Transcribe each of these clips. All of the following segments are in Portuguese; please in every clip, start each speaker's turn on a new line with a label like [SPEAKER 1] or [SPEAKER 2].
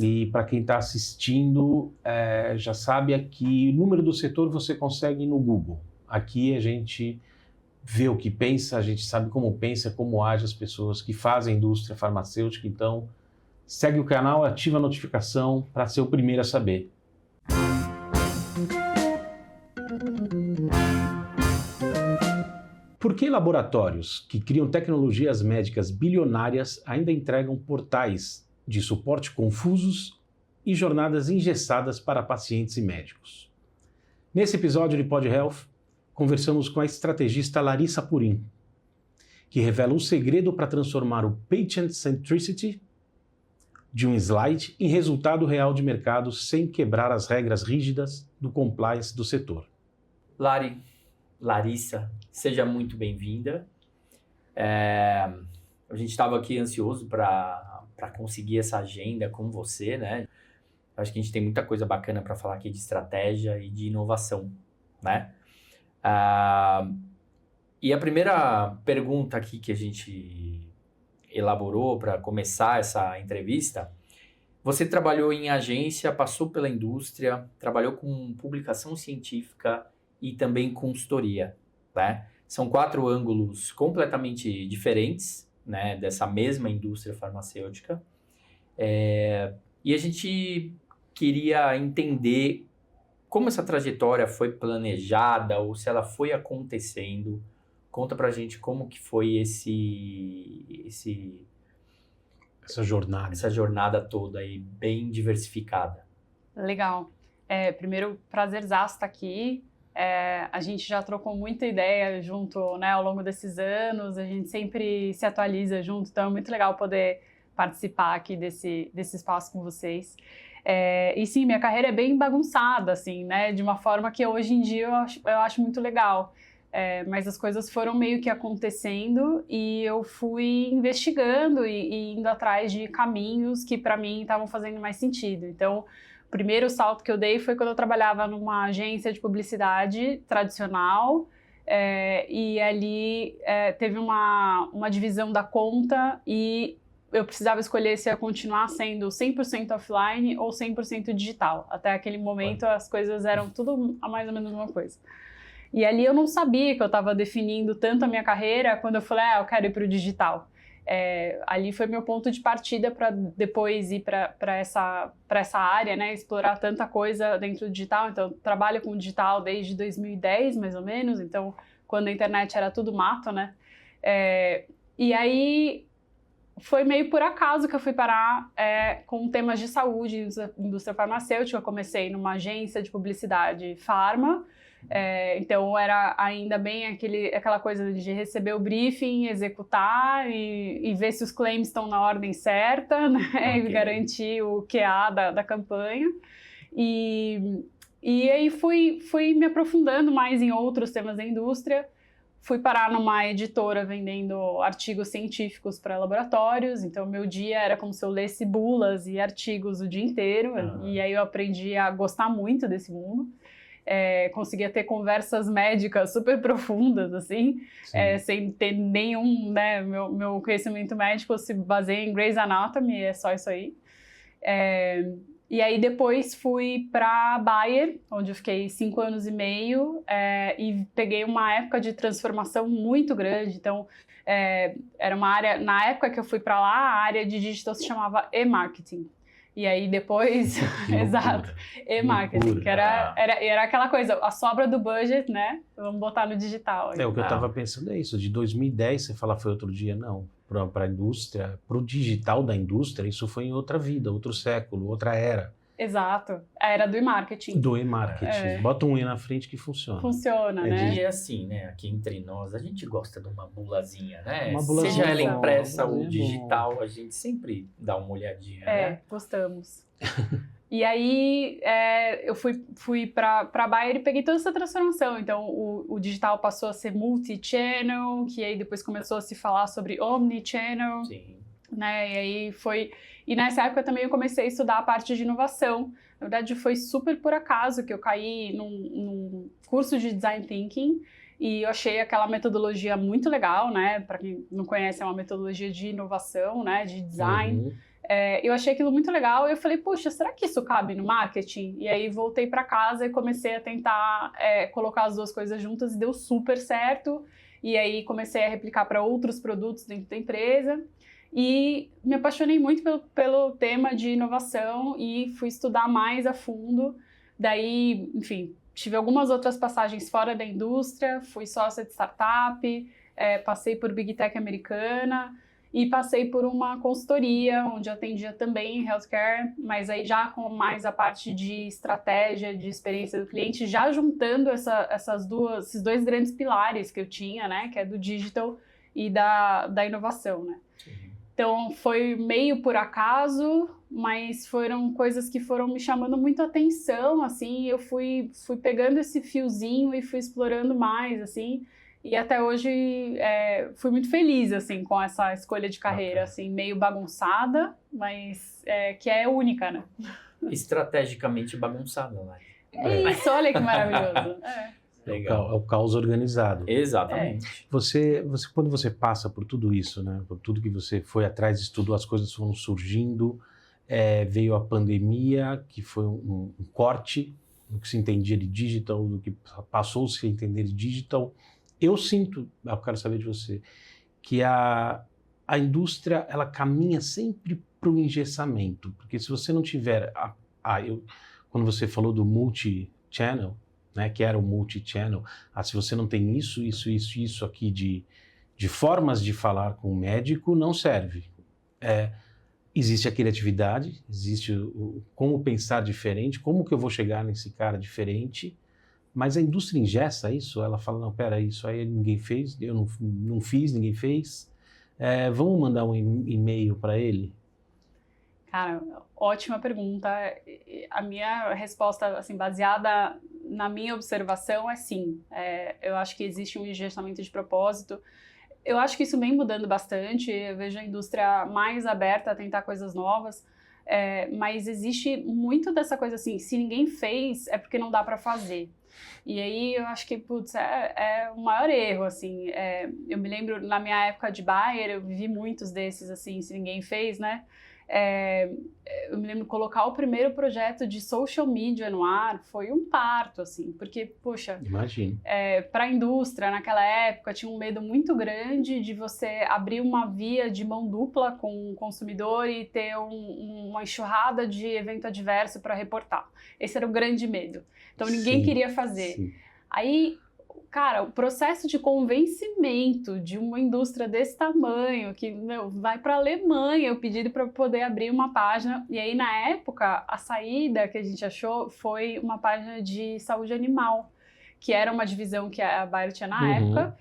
[SPEAKER 1] E para quem está assistindo, já sabe aqui, o número do setor você consegue no Google. Aqui a gente vê o que pensa, a gente sabe como pensa, como age as pessoas que fazem indústria farmacêutica. Então, segue o canal, ativa a notificação para ser o primeiro a saber. Por que laboratórios que criam tecnologias médicas bilionárias ainda entregam portais de suporte confusos e jornadas engessadas para pacientes e médicos? Nesse episódio de Pod Health, conversamos com a estrategista Larissa Purim, que revela o segredo para transformar o Patient Centricity de um slide em resultado real de mercado sem quebrar as regras rígidas do compliance do setor.
[SPEAKER 2] Larissa, seja muito bem-vinda. A gente estava aqui ansioso para conseguir essa agenda com você, né? Acho que a gente tem muita coisa bacana para falar aqui de estratégia e de inovação, né? E a primeira pergunta aqui que a gente elaborou para começar essa entrevista: você trabalhou em agência, passou pela indústria, trabalhou com publicação científica e também consultoria, né? São 4 ângulos completamente diferentes, né, dessa mesma indústria farmacêutica. E a gente queria entender como essa trajetória foi planejada ou se ela foi acontecendo. Conta pra gente como que foi
[SPEAKER 1] Essa jornada
[SPEAKER 2] toda aí, bem diversificada.
[SPEAKER 3] Legal. Primeiro, prazerzaço estar aqui. A gente já trocou muita ideia junto, né, ao longo desses anos, a gente sempre se atualiza junto, então é muito legal poder participar aqui desse espaço com vocês. E sim, minha carreira é bem bagunçada, assim, né, de uma forma que hoje em dia eu acho muito legal. Mas as coisas foram meio que acontecendo e eu fui investigando e indo atrás de caminhos que para mim estavam fazendo mais sentido. Então, o primeiro salto que eu dei foi quando eu trabalhava numa agência de publicidade tradicional, e ali teve uma divisão da conta e eu precisava escolher se ia continuar sendo 100% offline ou 100% digital. Até aquele momento as coisas eram tudo mais ou menos uma coisa. E ali eu não sabia que eu estava definindo tanto a minha carreira quando eu falei, eu quero ir para o digital. Ali foi meu ponto de partida para depois ir para essa área, né, explorar tanta coisa dentro do digital. Então, eu trabalho com digital desde 2010, mais ou menos, então, quando a internet era tudo mato, né? E aí, foi meio por acaso que eu fui parar com temas de saúde, indústria farmacêutica. Eu comecei numa agência de publicidade farma. Então era ainda bem aquela coisa de receber o briefing, executar e ver se os claims estão na ordem certa, né? Okay. E garantir o QA da campanha. E aí fui me aprofundando mais em outros temas da indústria. Fui parar numa editora vendendo artigos científicos para laboratórios, então meu dia era como se eu lesse bulas e artigos o dia inteiro, e aí eu aprendi a gostar muito desse mundo. Conseguia ter conversas médicas super profundas, assim, sem ter nenhum, né, meu conhecimento médico se baseia em Grey's Anatomy, é só isso aí. E aí depois fui para Bayer, onde eu fiquei 5 anos e meio, e peguei uma época de transformação muito grande. Então, era uma área, na época que eu fui para lá, a área de digital se chamava e-marketing. E aí depois, exato, e-marketing, que era aquela coisa, a sobra do budget, né? Vamos botar no digital.
[SPEAKER 1] O que eu estava pensando é isso, de 2010, você fala foi outro dia, não. Para a indústria, para o digital da indústria, isso foi em outra vida, outro século, outra era.
[SPEAKER 3] Exato, a era do e-marketing.
[SPEAKER 1] Do e-marketing. Bota um E na frente que funciona.
[SPEAKER 3] Funciona, né?
[SPEAKER 2] E assim, né, aqui entre nós, a gente gosta de uma bulazinha, né?
[SPEAKER 1] Uma bulazinha.
[SPEAKER 2] Seja ela impressa ou digital, a gente sempre dá uma olhadinha, né?
[SPEAKER 3] Gostamos. E aí, eu fui para Bayer e peguei toda essa transformação. Então, o digital passou a ser multi-channel, que aí depois começou a se falar sobre omni-channel.
[SPEAKER 2] Sim.
[SPEAKER 3] Né? E aí e nessa época também eu comecei a estudar a parte de inovação. Na verdade, foi super por acaso que eu caí num curso de Design Thinking e eu achei aquela metodologia muito legal, né? Para quem não conhece, é uma metodologia de inovação, né? De design. Eu achei aquilo muito legal e eu falei, puxa, será que isso cabe no marketing? E aí voltei para casa e comecei a tentar colocar as duas coisas juntas e deu super certo. E aí comecei a replicar para outros produtos dentro da empresa e me apaixonei muito pelo tema de inovação e fui estudar mais a fundo. Daí, enfim, tive algumas outras passagens fora da indústria, fui sócia de startup, passei por Big Tech americana, e passei por uma consultoria, onde eu atendia também em healthcare, mas aí já com mais a parte de estratégia, de experiência do cliente, já juntando esses dois grandes pilares que eu tinha, né? Que é do digital e da inovação, né? Sim. Então, foi meio por acaso, mas foram coisas que foram me chamando muito a atenção, assim, eu fui pegando esse fiozinho e fui explorando mais, assim, e até hoje fui muito feliz, assim, com essa escolha de carreira, assim, meio bagunçada, mas que é única, né?
[SPEAKER 2] Estrategicamente bagunçada, né?
[SPEAKER 3] Isso, olha que maravilhoso.
[SPEAKER 1] Legal. É o caos organizado.
[SPEAKER 2] Exatamente.
[SPEAKER 1] Você, quando você passa por tudo isso, né? Por tudo que você foi atrás, estudou, as coisas foram surgindo, veio a pandemia, que foi um corte no que se entendia de digital, do que passou-se a entender de digital. Eu sinto, eu quero saber de você, que a indústria, ela caminha sempre para o engessamento, porque se você não tiver, quando você falou do multi-channel, né, que era o multi-channel, se você não tem isso aqui de formas de falar com o médico, não serve. Existe a criatividade, existe como pensar diferente, como que eu vou chegar nesse cara diferente, mas a indústria engessa isso, ela fala, não, pera, isso aí ninguém fez, eu não fiz, ninguém fez, vamos mandar um e-mail para ele?
[SPEAKER 3] Cara, ótima pergunta. A minha resposta, assim, baseada na minha observação, é sim. Eu acho que existe um engessamento de propósito. Eu acho que isso vem mudando bastante, eu vejo a indústria mais aberta a tentar coisas novas, mas existe muito dessa coisa assim, se ninguém fez, é porque não dá para fazer. E aí eu acho que, putz, é o maior erro, assim. Eu me lembro, na minha época de Bayer, eu vivi muitos desses, assim, se ninguém fez, né? Eu me lembro de colocar o primeiro projeto de social media no ar, foi um parto, assim, porque, poxa,
[SPEAKER 1] imagino.
[SPEAKER 3] Para a indústria, naquela época, tinha um medo muito grande de você abrir uma via de mão dupla com o consumidor e ter uma enxurrada de evento adverso para reportar. Esse era o grande medo. Então, ninguém queria fazer. Sim. Aí, cara, o processo de convencimento de uma indústria desse tamanho, que vai para a Alemanha, o pedido para poder abrir uma página. E aí, na época, a saída que a gente achou foi uma página de saúde animal, que era uma divisão que a Bayer tinha na época,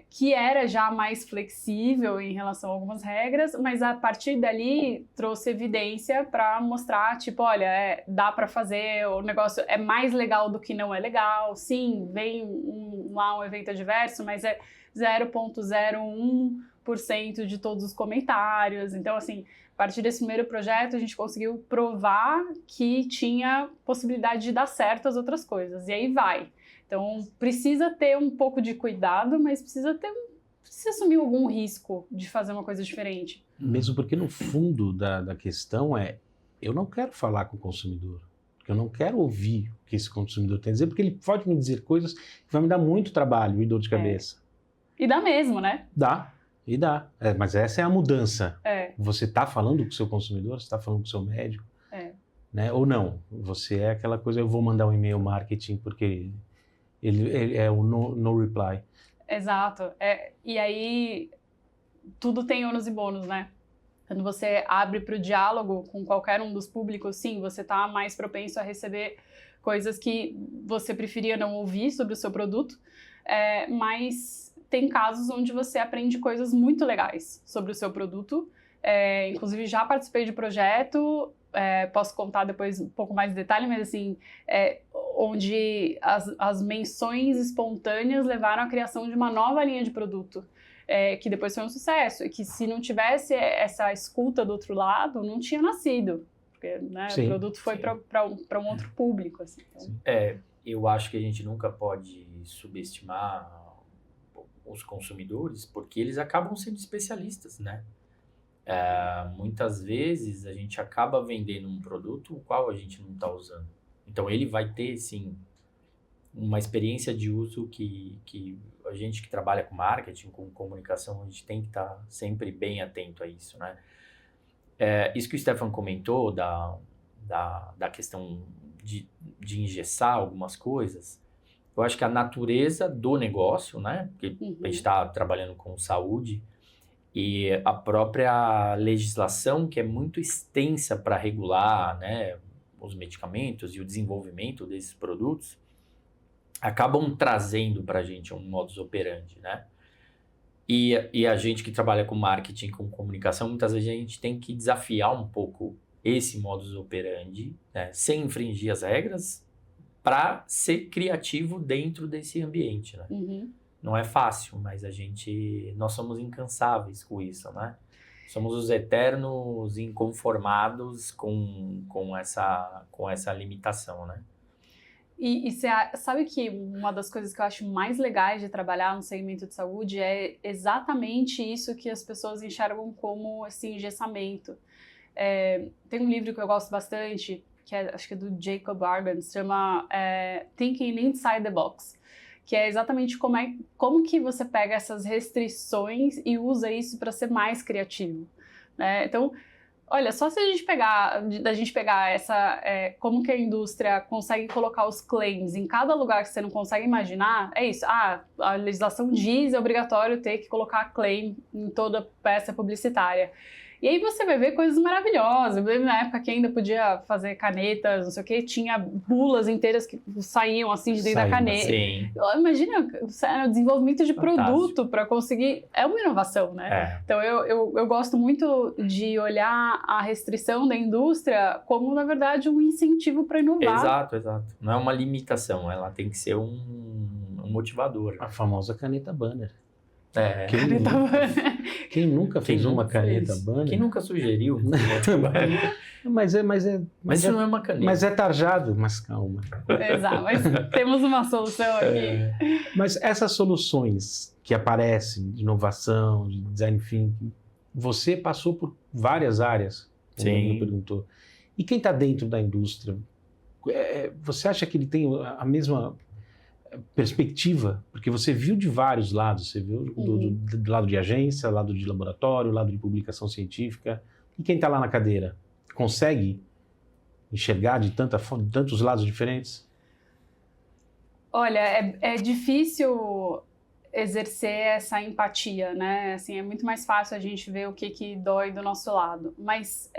[SPEAKER 3] que era já mais flexível em relação a algumas regras, mas a partir dali trouxe evidência para mostrar, tipo, olha, dá para fazer, o negócio é mais legal do que não é legal, sim, vem lá um evento adverso, mas é 0,01% de todos os comentários, então, assim, a partir desse primeiro projeto, a gente conseguiu provar que tinha possibilidade de dar certo as outras coisas, e aí vai. Então, precisa ter um pouco de cuidado, mas precisa assumir algum risco de fazer uma coisa diferente.
[SPEAKER 1] Mesmo porque no fundo da questão eu não quero falar com o consumidor, porque eu não quero ouvir o que esse consumidor tem a dizer, porque ele pode me dizer coisas que vai me dar muito trabalho e dor de cabeça.
[SPEAKER 3] E dá mesmo, né?
[SPEAKER 1] Dá. Mas essa é a mudança. Você está falando com o seu consumidor, você está falando com o seu médico, né? Ou não, você é aquela coisa, eu vou mandar um e-mail marketing porque ele é o no reply.
[SPEAKER 3] Exato. E aí, tudo tem ônus e bônus, né? Quando você abre para o diálogo com qualquer um dos públicos, sim, você está mais propenso a receber coisas que você preferia não ouvir sobre o seu produto, mas tem casos onde você aprende coisas muito legais sobre o seu produto. Inclusive, já participei de projeto, posso contar depois um pouco mais de detalhe, mas assim, onde as menções espontâneas levaram à criação de uma nova linha de produto, que depois foi um sucesso, e que se não tivesse essa escuta do outro lado, não tinha nascido, porque né, o produto foi para um outro público. Assim, então.
[SPEAKER 2] Eu acho que a gente nunca pode subestimar os consumidores, porque eles acabam sendo especialistas, né? muitas vezes a gente acaba vendendo um produto o qual a gente não está usando. Então, ele vai ter, sim, uma experiência de uso que a gente que trabalha com marketing, com comunicação, a gente tem que estar sempre bem atento a isso, né? Isso que o Stefan comentou da questão de engessar algumas coisas, eu acho que a natureza do negócio, né? Porque a gente está trabalhando com saúde e a própria legislação, que é muito extensa para regular, né, os medicamentos e o desenvolvimento desses produtos, acabam trazendo para a gente um modus operandi, né? E a gente que trabalha com marketing, com comunicação, muitas vezes a gente tem que desafiar um pouco esse modus operandi, né, sem infringir as regras, para ser criativo dentro desse ambiente, né? Não é fácil, mas nós somos incansáveis com isso, né? Somos os eternos inconformados com essa limitação, né?
[SPEAKER 3] E você sabe que uma das coisas que eu acho mais legais de trabalhar no segmento de saúde é exatamente isso que as pessoas enxergam como esse engessamento. Tem um livro que eu gosto bastante, que acho que é do Jacob Argan, se chama Thinking Inside the Box, que é exatamente como que você pega essas restrições e usa isso para ser mais criativo, né? Então, olha, só se a gente pegar essa, como que a indústria consegue colocar os claims em cada lugar que você não consegue imaginar, é isso. A legislação diz, é obrigatório ter que colocar claim em toda peça publicitária. E aí você vai ver coisas maravilhosas. Eu lembro na época que ainda podia fazer canetas, não sei o quê, tinha bulas inteiras que saíam assim de dentro da caneta.
[SPEAKER 2] Sim.
[SPEAKER 3] Imagina o desenvolvimento de produto para conseguir. É uma inovação, né? Então eu gosto muito de olhar a restrição da indústria como, na verdade, um incentivo para inovar.
[SPEAKER 2] Exato. Não é uma limitação, ela tem que ser um motivador.
[SPEAKER 1] A famosa caneta banner.
[SPEAKER 3] Quem
[SPEAKER 1] nunca fez uma caneta banner?
[SPEAKER 2] Quem nunca sugeriu?
[SPEAKER 1] Mas
[SPEAKER 2] isso não é uma caneta.
[SPEAKER 1] Mas é tarjado, mas calma.
[SPEAKER 3] Exato, mas temos uma solução aqui.
[SPEAKER 1] Mas essas soluções que aparecem de inovação, de design thinking, você passou por várias áreas, como
[SPEAKER 2] Sim.
[SPEAKER 1] me perguntou. E quem está dentro da indústria, você acha que ele tem a mesma perspectiva? Porque você viu de vários lados, você viu do lado de agência, lado de laboratório, lado de publicação científica. E quem está lá na cadeira consegue enxergar de tantos lados diferentes?
[SPEAKER 3] Olha, é difícil exercer essa empatia, né? Assim, é muito mais fácil a gente ver o que dói do nosso lado. Mas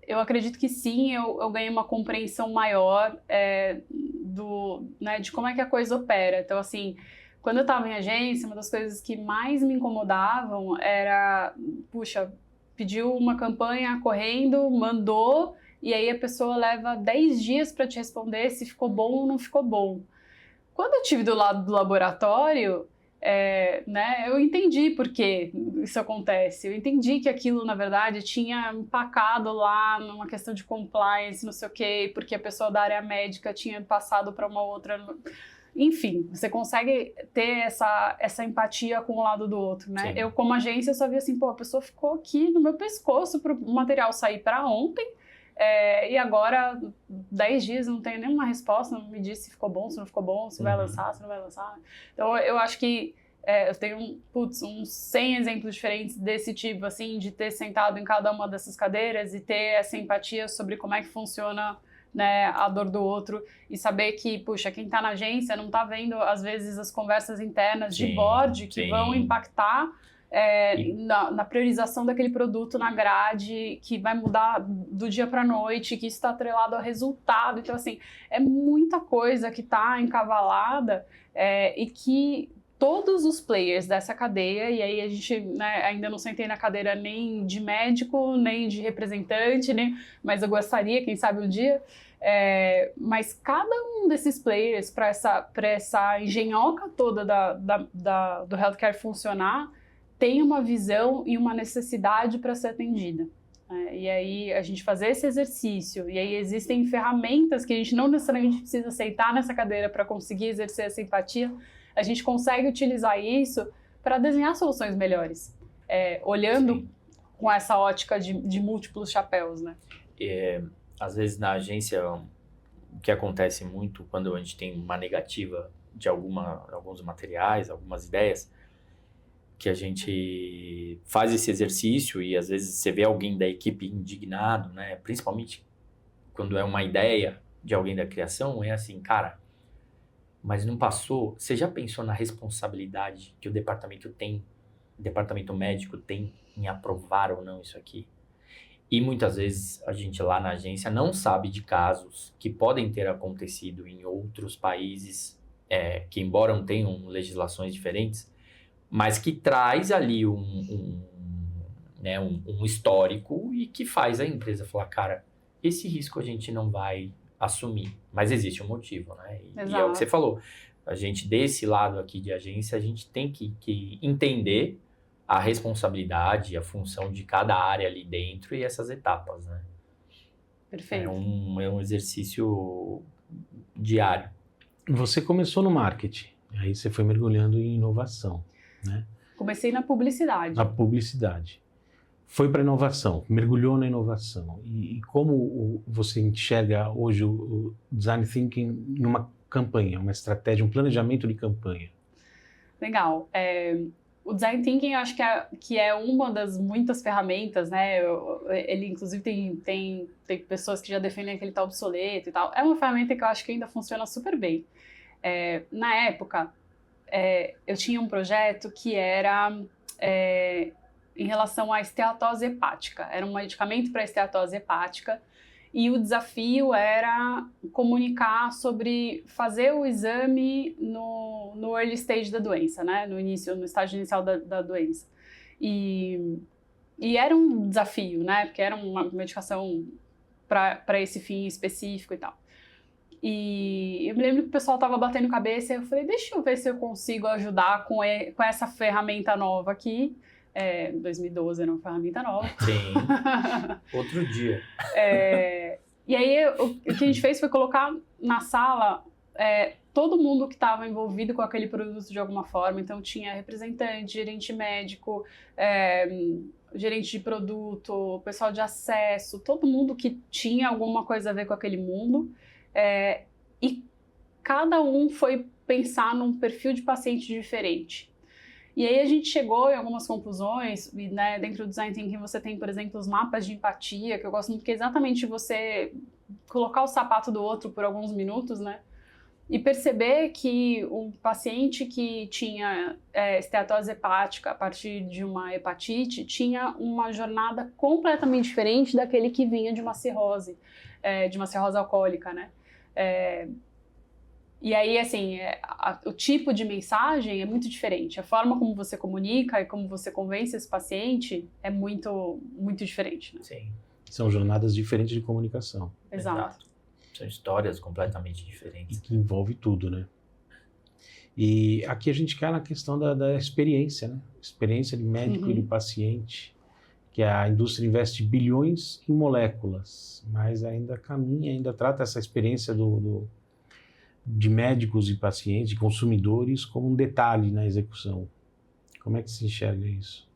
[SPEAKER 3] eu acredito que sim, eu ganhei uma compreensão maior de como é que a coisa opera. Então, assim, quando eu estava em agência, uma das coisas que mais me incomodavam era, puxa, pediu uma campanha correndo, mandou, e aí a pessoa leva 10 dias para te responder se ficou bom ou não ficou bom. Quando eu estive do lado do laboratório, eu entendi por que isso acontece. Eu entendi que aquilo, na verdade, tinha empacado lá numa questão de compliance, não sei o quê, porque a pessoa da área médica tinha passado para uma outra. Enfim, você consegue ter essa empatia com o lado do outro, né?
[SPEAKER 2] Sim.
[SPEAKER 3] Eu, como agência, só vi assim, a pessoa ficou aqui no meu pescoço para o material sair para ontem, e agora, 10 dias, não tenho nenhuma resposta, não me disse se ficou bom, se não ficou bom, se vai lançar, se não vai lançar. Então, eu acho que eu tenho uns 100 exemplos diferentes desse tipo, assim, de ter sentado em cada uma dessas cadeiras e ter essa empatia sobre como é que funciona, né, a dor do outro e saber que, puxa, quem está na agência não está vendo, às vezes, as conversas internas de board que vão impactar na priorização daquele produto na grade, que vai mudar do dia para a noite, que isso está atrelado ao resultado. Então, assim, é muita coisa que está encavalada e que todos os players dessa cadeia, e aí a gente, né, ainda não sentei na cadeira nem de médico, nem de representante, mas eu gostaria, quem sabe um dia, mas cada um desses players, para essa engenhoca toda do healthcare funcionar, tem uma visão e uma necessidade para ser atendida. E aí a gente fazer esse exercício, e aí existem ferramentas que a gente não necessariamente precisa aceitar nessa cadeira para conseguir exercer essa empatia, a gente consegue utilizar isso para desenhar soluções melhores, olhando com essa ótica de múltiplos chapéus, né?
[SPEAKER 2] Às vezes na agência, o que acontece muito quando a gente tem uma negativa de alguns materiais, algumas ideias, que a gente faz esse exercício e às vezes você vê alguém da equipe indignado, né? Principalmente quando é uma ideia de alguém da criação, é assim, cara, mas não passou? Você já pensou na responsabilidade que o departamento médico tem em aprovar ou não isso aqui? E muitas vezes a gente lá na agência não sabe de casos que podem ter acontecido em outros países, que embora não tenham legislações diferentes, mas que traz ali um histórico e que faz a empresa falar, cara, esse risco a gente não vai assumir, mas existe um motivo, né? E é o que você falou, a gente desse lado aqui de agência, a gente tem que entender a responsabilidade, a função de cada área ali dentro e essas etapas, né?
[SPEAKER 3] Perfeito.
[SPEAKER 2] É um exercício diário.
[SPEAKER 1] Você começou no marketing, aí você foi mergulhando em inovação, né?
[SPEAKER 3] Comecei na publicidade.
[SPEAKER 1] Na publicidade. Foi para inovação, mergulhou na inovação. E como você enxerga hoje o Design Thinking numa campanha, uma estratégia, um planejamento de campanha?
[SPEAKER 3] Legal. O Design Thinking, eu acho que é uma das muitas ferramentas, né? Ele, inclusive, tem pessoas que já defendem que ele está obsoleto e tal. É uma ferramenta que eu acho que ainda funciona super bem. Na época, eu tinha um projeto que era em relação à esteatose hepática. Era um medicamento para esteatose hepática e o desafio era comunicar sobre fazer o exame no early stage da doença, né? No estágio inicial da doença. E era um desafio, né? Porque era uma medicação para esse fim específico e tal. E eu me lembro que o pessoal estava batendo cabeça e eu falei, deixa eu ver se eu consigo ajudar com essa ferramenta nova aqui. 2012 era uma ferramenta nova.
[SPEAKER 2] Sim, outro dia.
[SPEAKER 3] E aí o que a gente fez foi colocar na sala todo mundo que estava envolvido com aquele produto de alguma forma. Então tinha representante, gerente médico, gerente de produto, pessoal de acesso, todo mundo que tinha alguma coisa a ver com aquele mundo. E cada um foi pensar num perfil de paciente diferente. E aí a gente chegou em algumas conclusões, né? Dentro do Design Thinking você tem, por exemplo, os mapas de empatia, que eu gosto muito, que é exatamente você colocar o sapato do outro por alguns minutos, né? E perceber que um paciente que tinha esteatose hepática a partir de uma hepatite tinha uma jornada completamente diferente daquele que vinha de uma cirrose alcoólica, né? E aí, assim, o tipo de mensagem é muito diferente. A forma como você comunica e como você convence esse paciente é muito, muito diferente, né?
[SPEAKER 2] Sim.
[SPEAKER 1] São jornadas diferentes de comunicação.
[SPEAKER 3] Exato.
[SPEAKER 2] São histórias completamente diferentes.
[SPEAKER 1] E que envolve tudo, né? E aqui a gente cai na questão da experiência, né? Experiência de médico e de paciente. Que a indústria investe bilhões em moléculas, mas ainda caminha, ainda trata essa experiência de médicos e pacientes, de consumidores, como um detalhe na execução. Como é que se enxerga isso?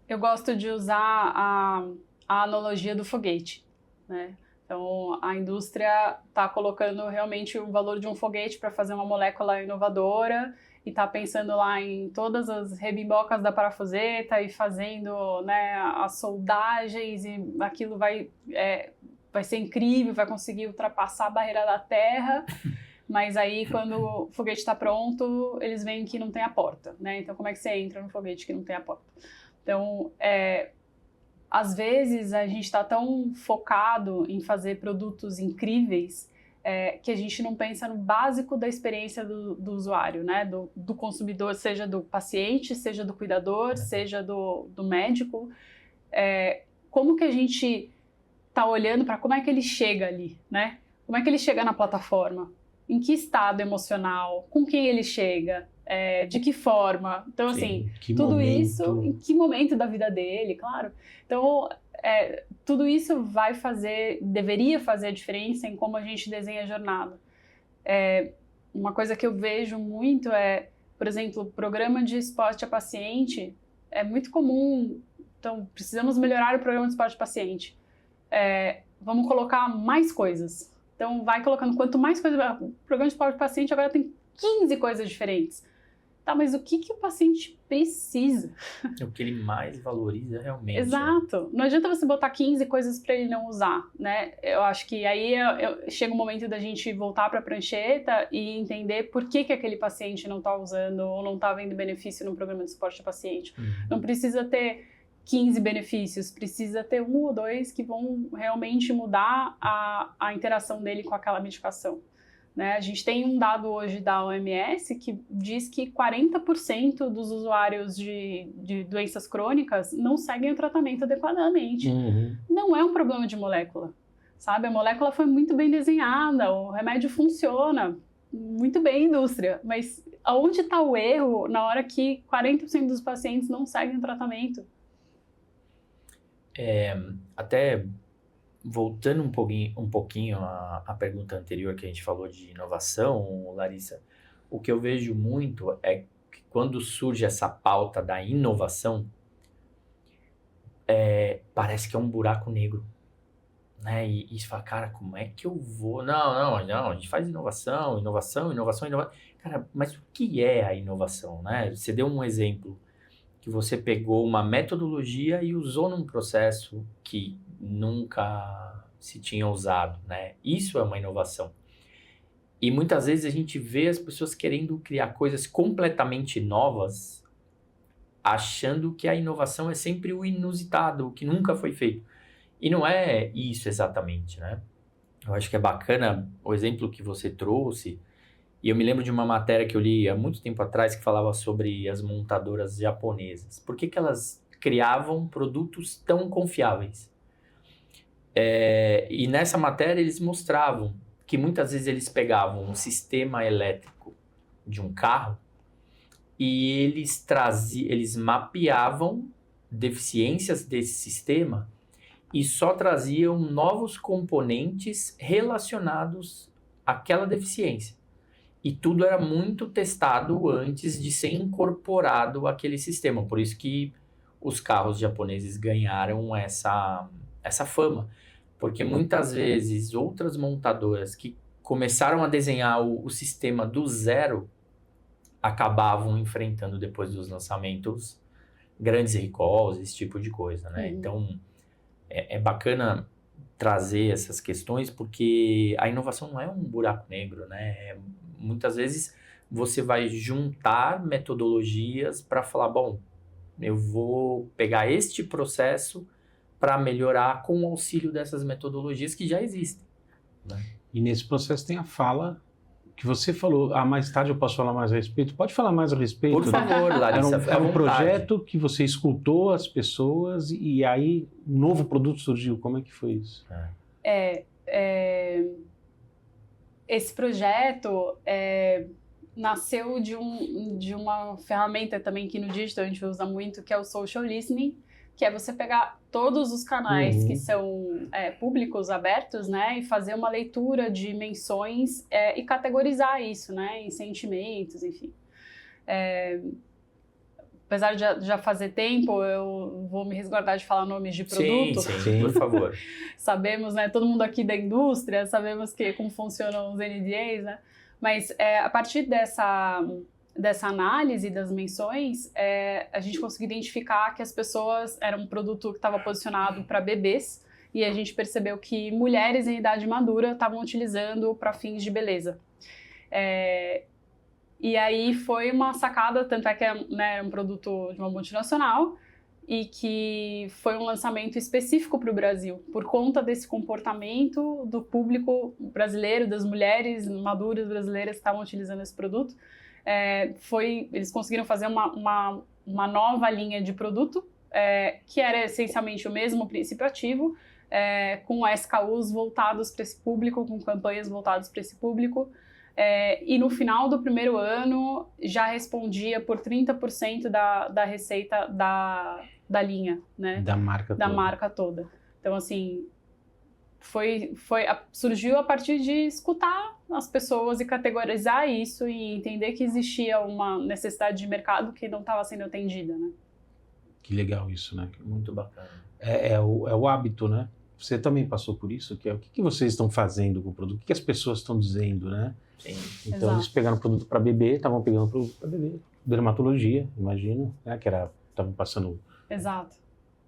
[SPEAKER 3] Eu gosto de usar a analogia do foguete, né? Então, a indústria está colocando realmente o valor de um foguete para fazer uma molécula inovadora e está pensando lá em todas as rebimbocas da parafuseta e fazendo, né, as soldagens e aquilo vai ser incrível, vai conseguir ultrapassar a barreira da Terra, mas aí quando o foguete está pronto, eles veem que não tem a porta, né? Então como é que você entra no foguete que não tem a porta? Então, às vezes a gente está tão focado em fazer produtos incríveis que a gente não pensa no básico da experiência do usuário, né? Do consumidor, seja do paciente, seja do cuidador, seja do médico. Como que a gente está olhando para como é que ele chega ali, né? Como é que ele chega na plataforma? Em que estado emocional? Com quem ele chega? De que forma? Então,
[SPEAKER 1] Sim,
[SPEAKER 3] assim, tudo isso, em que momento da vida dele, claro. Então, tudo isso deveria fazer a diferença em como a gente desenha a jornada. Uma coisa que eu vejo muito por exemplo, programa de esporte a paciente é muito comum, então precisamos melhorar o programa de suporte ao paciente. Vamos colocar mais coisas. Então vai colocando quanto mais coisas, o programa de suporte ao paciente agora tem 15 coisas diferentes. Tá, mas o que o paciente precisa?
[SPEAKER 2] O que ele mais valoriza realmente.
[SPEAKER 3] Exato. Não adianta você botar 15 coisas para ele não usar, né? Eu acho que aí chega o momento da gente voltar para a prancheta e entender por que aquele paciente não está usando ou não está vendo benefício no programa de suporte ao paciente. Não precisa ter 15 benefícios, precisa ter 1 ou 2 que vão realmente mudar a interação dele com aquela medicação. Né? A gente tem um dado hoje da OMS que diz que 40% dos usuários de doenças crônicas não seguem o tratamento adequadamente. Não é um problema de molécula, sabe? A molécula foi muito bem desenhada, o remédio funciona muito bem, indústria, mas aonde está o erro na hora que 40% dos pacientes não seguem o tratamento?
[SPEAKER 2] Até voltando um pouquinho à pergunta anterior que a gente falou de inovação, Larissa, o que eu vejo muito é que quando surge essa pauta da inovação, parece que é um buraco negro, né? E você fala, cara, como é que eu vou? Não, a gente faz inovação. Cara, mas o que é a inovação, né? Você deu um exemplo que você pegou uma metodologia e usou num processo que nunca se tinha usado, né? Isso é uma inovação. E muitas vezes a gente vê as pessoas querendo criar coisas completamente novas, achando que a inovação é sempre o inusitado, o que nunca foi feito. E não é isso exatamente, né? Eu acho que é bacana o exemplo que você trouxe. E eu me lembro de uma matéria que eu li há muito tempo atrás que falava sobre as montadoras japonesas. Por que elas criavam produtos tão confiáveis? E nessa matéria eles mostravam que muitas vezes eles pegavam um sistema elétrico de um carro e eles mapeavam deficiências desse sistema e só traziam novos componentes relacionados àquela deficiência. E tudo era muito testado antes de ser incorporado àquele sistema. Por isso que os carros japoneses ganharam essa fama. Porque muitas vezes outras montadoras que começaram a desenhar o sistema do zero acabavam enfrentando depois dos lançamentos grandes recalls, esse tipo de coisa, né? Então, é bacana trazer essas questões porque a inovação não é um buraco negro, né? Muitas vezes você vai juntar metodologias para falar, bom, eu vou pegar este processo para melhorar com o auxílio dessas metodologias que já existem, né?
[SPEAKER 1] E nesse processo tem a fala que você falou. Mais tarde eu posso falar mais a respeito? Pode falar mais a respeito?
[SPEAKER 2] Por favor, Larissa.
[SPEAKER 1] Era um projeto que você escutou as pessoas e aí um novo produto surgiu. Como é que foi isso?
[SPEAKER 3] Esse projeto nasceu de uma ferramenta também que no digital a gente usa muito, que é o social listening, que é você pegar todos os canais que são públicos, abertos, né, e fazer uma leitura de menções e categorizar isso, né, em sentimentos, enfim. Apesar de já fazer tempo, eu vou me resguardar de falar nomes de produto.
[SPEAKER 2] Sim, por favor.
[SPEAKER 3] Sabemos, né, todo mundo aqui da indústria, sabemos como funcionam os NDAs, né, mas a partir dessa análise das menções, a gente conseguiu identificar que as pessoas, era um produto que estava posicionado para bebês, e a gente percebeu que mulheres em idade madura estavam utilizando para fins de beleza. E aí foi uma sacada, tanto é que é um produto de uma multinacional, e que foi um lançamento específico para o Brasil, por conta desse comportamento do público brasileiro, das mulheres maduras brasileiras que estavam utilizando esse produto. Eles conseguiram fazer uma nova linha de produto, que era essencialmente o mesmo princípio ativo, com SKUs voltados para esse público, com campanhas voltadas para esse público, e no final do primeiro ano já respondia por 30% da receita da linha, né? Da marca toda. Então, assim, surgiu a partir de escutar as pessoas e categorizar isso e entender que existia uma necessidade de mercado que não estava sendo atendida, né?
[SPEAKER 1] Que legal isso, né?
[SPEAKER 2] Muito bacana.
[SPEAKER 1] É o hábito, né? Você também passou por isso? O que vocês estão fazendo com o produto? O que as pessoas estão dizendo, né?
[SPEAKER 2] Sim.
[SPEAKER 1] Então,
[SPEAKER 3] Exato.
[SPEAKER 1] eles pegaram produto para bebê, estavam pegando produto para bebê. Dermatologia, imagino, né? Que estavam passando...
[SPEAKER 3] Exato,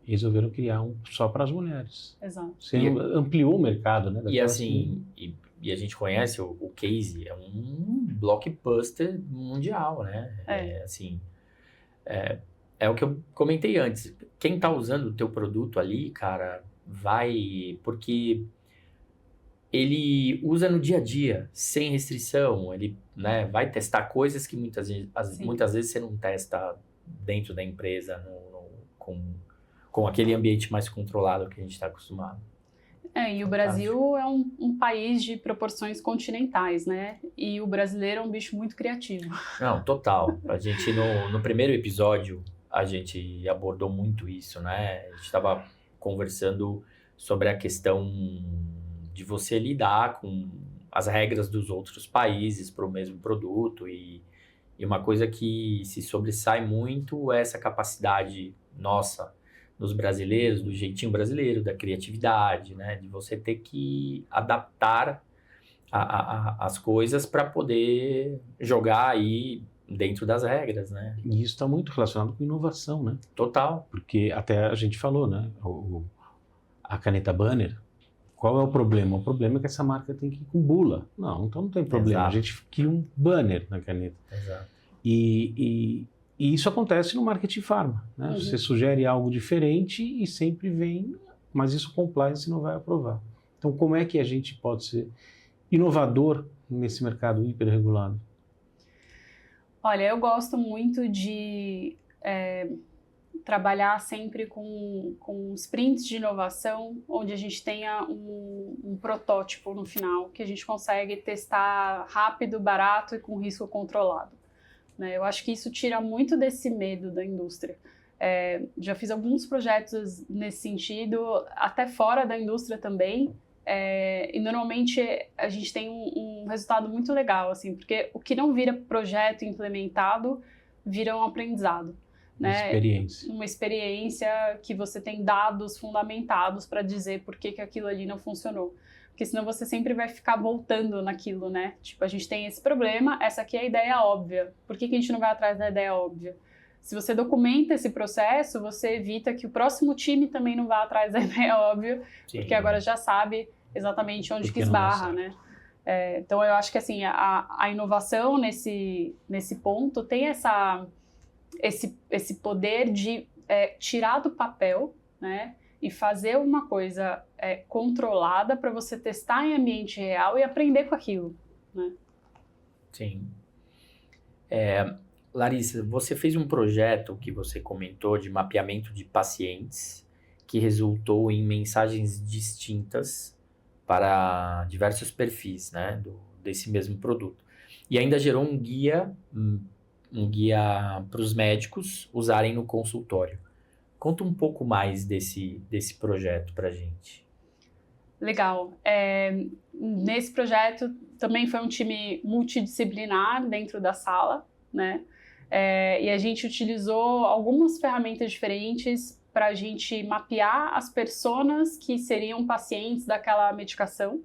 [SPEAKER 1] E resolveram criar um só para as mulheres.
[SPEAKER 3] exato.
[SPEAKER 1] Você ampliou o mercado, né?
[SPEAKER 2] E
[SPEAKER 1] daquelas
[SPEAKER 2] assim, e a gente conhece o case, é um blockbuster mundial, né? Assim, é o que eu comentei antes. Quem tá usando o teu produto ali, cara, vai... Porque ele usa no dia a dia, sem restrição. Ele, né, vai testar coisas que muitas vezes você não testa dentro da empresa, com aquele ambiente mais controlado que a gente está acostumado.
[SPEAKER 3] E o Brasil é um país de proporções continentais, né? E o brasileiro é um bicho muito criativo.
[SPEAKER 2] Não, total. A gente, no primeiro episódio, a gente abordou muito isso, né? A gente estava conversando sobre a questão de você lidar com as regras dos outros países para o mesmo produto. E uma coisa que se sobressai muito é essa capacidade nossa, dos brasileiros, do jeitinho brasileiro, da criatividade, né? De você ter que adaptar as coisas para poder jogar aí dentro das regras, né?
[SPEAKER 1] E isso está muito relacionado com inovação, né?
[SPEAKER 2] Total.
[SPEAKER 1] Porque até a gente falou, né? A caneta Banner, qual é o problema? O problema é que essa marca tem que ir com bula. Não, então não tem problema.
[SPEAKER 2] Exato.
[SPEAKER 1] A gente cria um banner na caneta.
[SPEAKER 2] Exato.
[SPEAKER 1] E isso acontece no marketing pharma, né?
[SPEAKER 3] Uhum.
[SPEAKER 1] Você sugere algo diferente e sempre vem, mas isso compliance não vai aprovar. Então, como é que a gente pode ser inovador nesse mercado hiperregulado?
[SPEAKER 3] Olha, eu gosto muito de trabalhar sempre com sprints de inovação, onde a gente tenha um protótipo no final, que a gente consegue testar rápido, barato e com risco controlado. Né? Eu acho que isso tira muito desse medo da indústria. Já fiz alguns projetos nesse sentido, até fora da indústria também, e normalmente a gente tem um resultado muito legal, assim, porque o que não vira projeto implementado vira um aprendizado. Né? Uma experiência que você tem dados fundamentados para dizer por que aquilo ali não funcionou. Porque senão você sempre vai ficar voltando naquilo, né? Tipo, a gente tem esse problema, essa aqui é a ideia óbvia. Por que a gente não vai atrás da ideia óbvia? Se você documenta esse processo, você evita que o próximo time também não vá atrás da ideia óbvia,
[SPEAKER 2] Sim.
[SPEAKER 3] porque agora já sabe exatamente onde que esbarra, né? Então, eu acho que assim, a inovação nesse ponto tem esse poder de tirar do papel, né? E fazer uma coisa controlada para você testar em ambiente real e aprender com aquilo, né?
[SPEAKER 2] Sim. Larissa, você fez um projeto que você comentou de mapeamento de pacientes que resultou em mensagens distintas para diversos perfis, né, desse mesmo produto. E ainda gerou um guia para os médicos usarem no consultório. Conta um pouco mais desse projeto para a gente.
[SPEAKER 3] Legal. Nesse projeto também foi um time multidisciplinar dentro da sala, né? E a gente utilizou algumas ferramentas diferentes para a gente mapear as personas que seriam pacientes daquela medicação.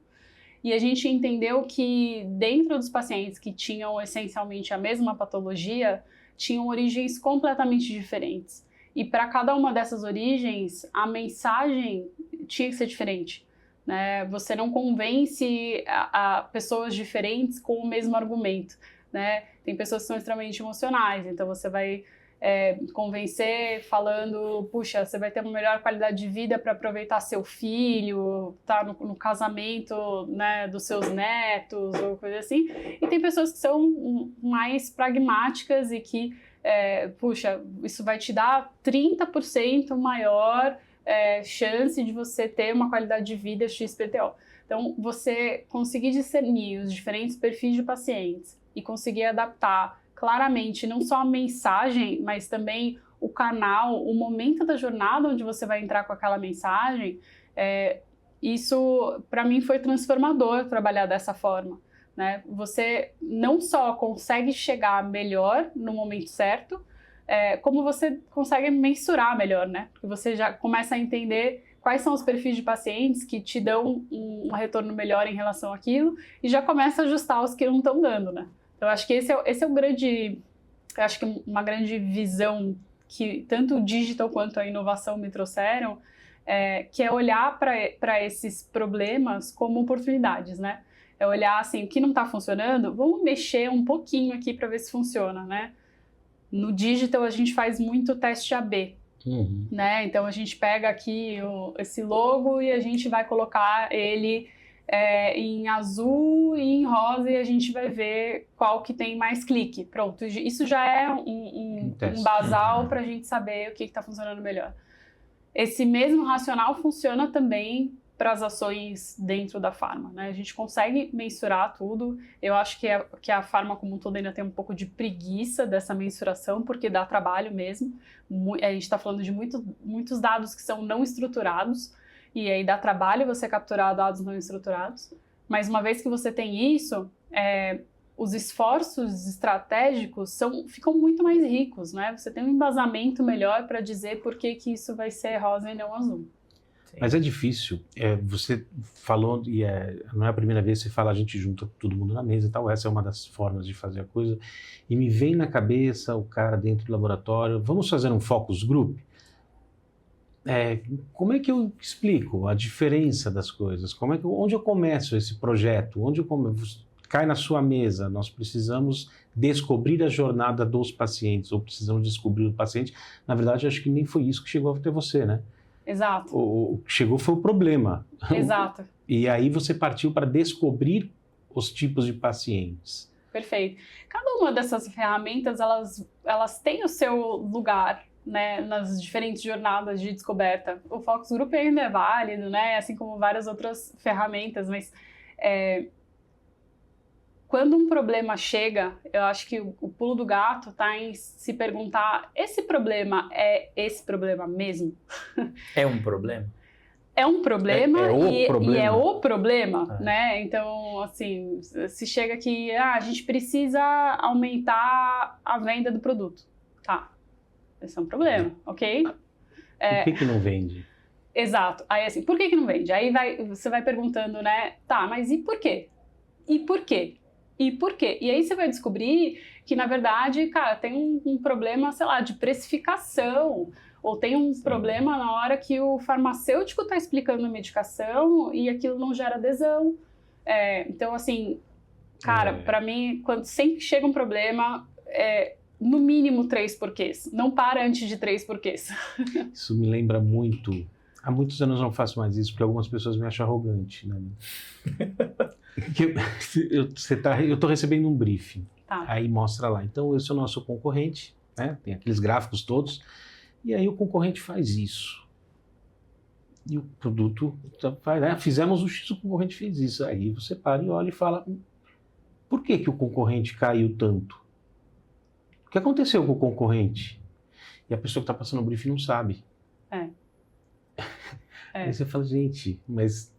[SPEAKER 3] E a gente entendeu que dentro dos pacientes que tinham essencialmente a mesma patologia, tinham origens completamente diferentes. E para cada uma dessas origens, a mensagem tinha que ser diferente. Né? Você não convence a pessoas diferentes com o mesmo argumento. Né? Tem pessoas que são extremamente emocionais, então você vai convencer falando, puxa, você vai ter uma melhor qualidade de vida para aproveitar seu filho, tá no casamento, né, dos seus netos, ou coisa assim. E tem pessoas que são mais pragmáticas e que, puxa, isso vai te dar 30% maior chance de você ter uma qualidade de vida XPTO. Então, você conseguir discernir os diferentes perfis de pacientes e conseguir adaptar claramente não só a mensagem, mas também o canal, o momento da jornada onde você vai entrar com aquela mensagem, isso para mim foi transformador trabalhar dessa forma. Né? Você não só consegue chegar melhor no momento certo, como você consegue mensurar melhor, né? Porque você já começa a entender quais são os perfis de pacientes que te dão um retorno melhor em relação àquilo e já começa a ajustar os que não estão dando, né? Então, eu acho que esse é o grande... Eu acho que uma grande visão que tanto o digital quanto a inovação me trouxeram, que é olhar para esses problemas como oportunidades, né? É olhar assim, o que não está funcionando, vamos mexer um pouquinho aqui para ver se funciona, né? No digital a gente faz muito teste AB, né? Então a gente pega aqui esse logo e a gente vai colocar ele em azul e em rosa e a gente vai ver qual que tem mais clique. Pronto, isso já é um basal para a gente saber o que está funcionando melhor. Esse mesmo racional funciona também para as ações dentro da farma, né? A gente consegue mensurar tudo. Eu acho que a farma como um todo ainda tem um pouco de preguiça dessa mensuração, porque dá trabalho mesmo. A gente está falando de muitos dados que são não estruturados, e aí dá trabalho você capturar dados não estruturados. Mas uma vez que você tem isso, os esforços estratégicos ficam muito mais ricos, né? Você tem um embasamento melhor para dizer por que isso vai ser rosa e não azul.
[SPEAKER 1] Mas é difícil, você falou, e não é a primeira vez que você fala, a gente junta todo mundo na mesa e tal, essa é uma das formas de fazer a coisa, e me vem na cabeça o cara dentro do laboratório, vamos fazer um focus group? Como é que eu explico a diferença das coisas? Onde eu começo esse projeto? Cai na sua mesa, nós precisamos descobrir a jornada dos pacientes, ou precisamos descobrir o paciente. Na verdade, acho que nem foi isso que chegou até você, né?
[SPEAKER 3] Exato.
[SPEAKER 1] O que chegou foi o problema.
[SPEAKER 3] Exato.
[SPEAKER 1] E aí você partiu para descobrir os tipos de pacientes.
[SPEAKER 3] Perfeito. Cada uma dessas ferramentas, elas têm o seu lugar, né, nas diferentes jornadas de descoberta. O Focus Group ainda é válido, né, assim como várias outras ferramentas, mas quando um problema chega, eu acho que o pulo do gato está em se perguntar, esse problema é esse problema mesmo?
[SPEAKER 2] É um problema?
[SPEAKER 3] É um problema,
[SPEAKER 1] problema.
[SPEAKER 3] E é o problema, né? Então, assim, se chega que a gente precisa aumentar a venda do produto. Tá, esse é um problema, ok?
[SPEAKER 1] Por que não vende?
[SPEAKER 3] Exato. Aí, assim, por que não vende? Aí você vai perguntando, né? Tá, mas e por quê? E por quê? E por quê? E aí você vai descobrir que, na verdade, cara, tem um problema, sei lá, de precificação, ou tem um problema na hora que o farmacêutico está explicando a medicação e aquilo não gera adesão. Então, assim, cara, para mim, quando sempre chega um problema, no mínimo 3 porquês. Não para antes de 3 porquês.
[SPEAKER 1] Isso me lembra muito. Há muitos anos eu não faço mais isso, porque algumas pessoas me acham arrogante, né? Eu estou recebendo um briefing, aí mostra lá. Então, esse é o nosso concorrente, né? Tem aqueles gráficos todos, e aí o concorrente faz isso. E o produto faz, né? Fizemos o X, o concorrente fez isso. Aí você para e olha e fala, por que o concorrente caiu tanto? O que aconteceu com o concorrente? E a pessoa que está passando o briefing não sabe. Aí você fala, gente, mas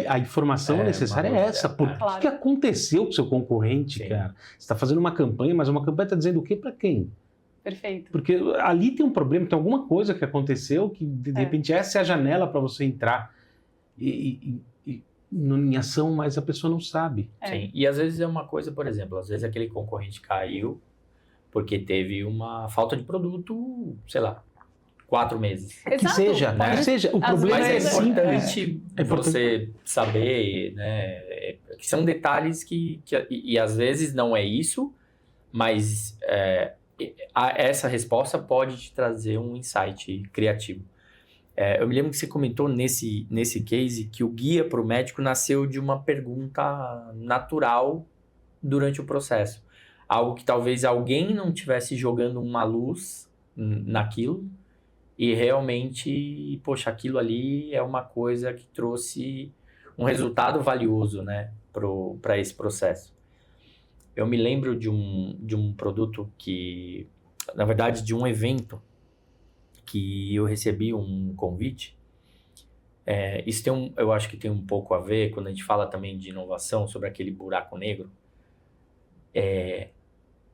[SPEAKER 1] a informação necessária é essa. Por que aconteceu com o seu concorrente, cara? Você está fazendo uma campanha, mas uma campanha está dizendo o quê para quem?
[SPEAKER 3] Perfeito.
[SPEAKER 1] Porque ali tem um problema, tem alguma coisa que aconteceu que, de repente, essa é a janela para você entrar em ação, mas a pessoa não sabe.
[SPEAKER 2] Sim, e às vezes é uma coisa, por exemplo, às vezes aquele concorrente caiu porque teve uma falta de produto, sei lá, 4 meses.
[SPEAKER 1] Que seja, né? Que seja. O problema
[SPEAKER 2] é importante você saber, né? Que são detalhes que às vezes não é isso, mas essa resposta pode te trazer um insight criativo. Eu me lembro que você comentou nesse case que o guia para o médico nasceu de uma pergunta natural durante o processo. Algo que talvez alguém não estivesse jogando uma luz naquilo, e realmente, poxa, aquilo ali é uma coisa que trouxe um resultado valioso, né, para esse processo. Eu me lembro de um produto que, na verdade, de um evento que eu recebi um convite. Isso eu acho que tem um pouco a ver, quando a gente fala também de inovação, sobre aquele buraco negro.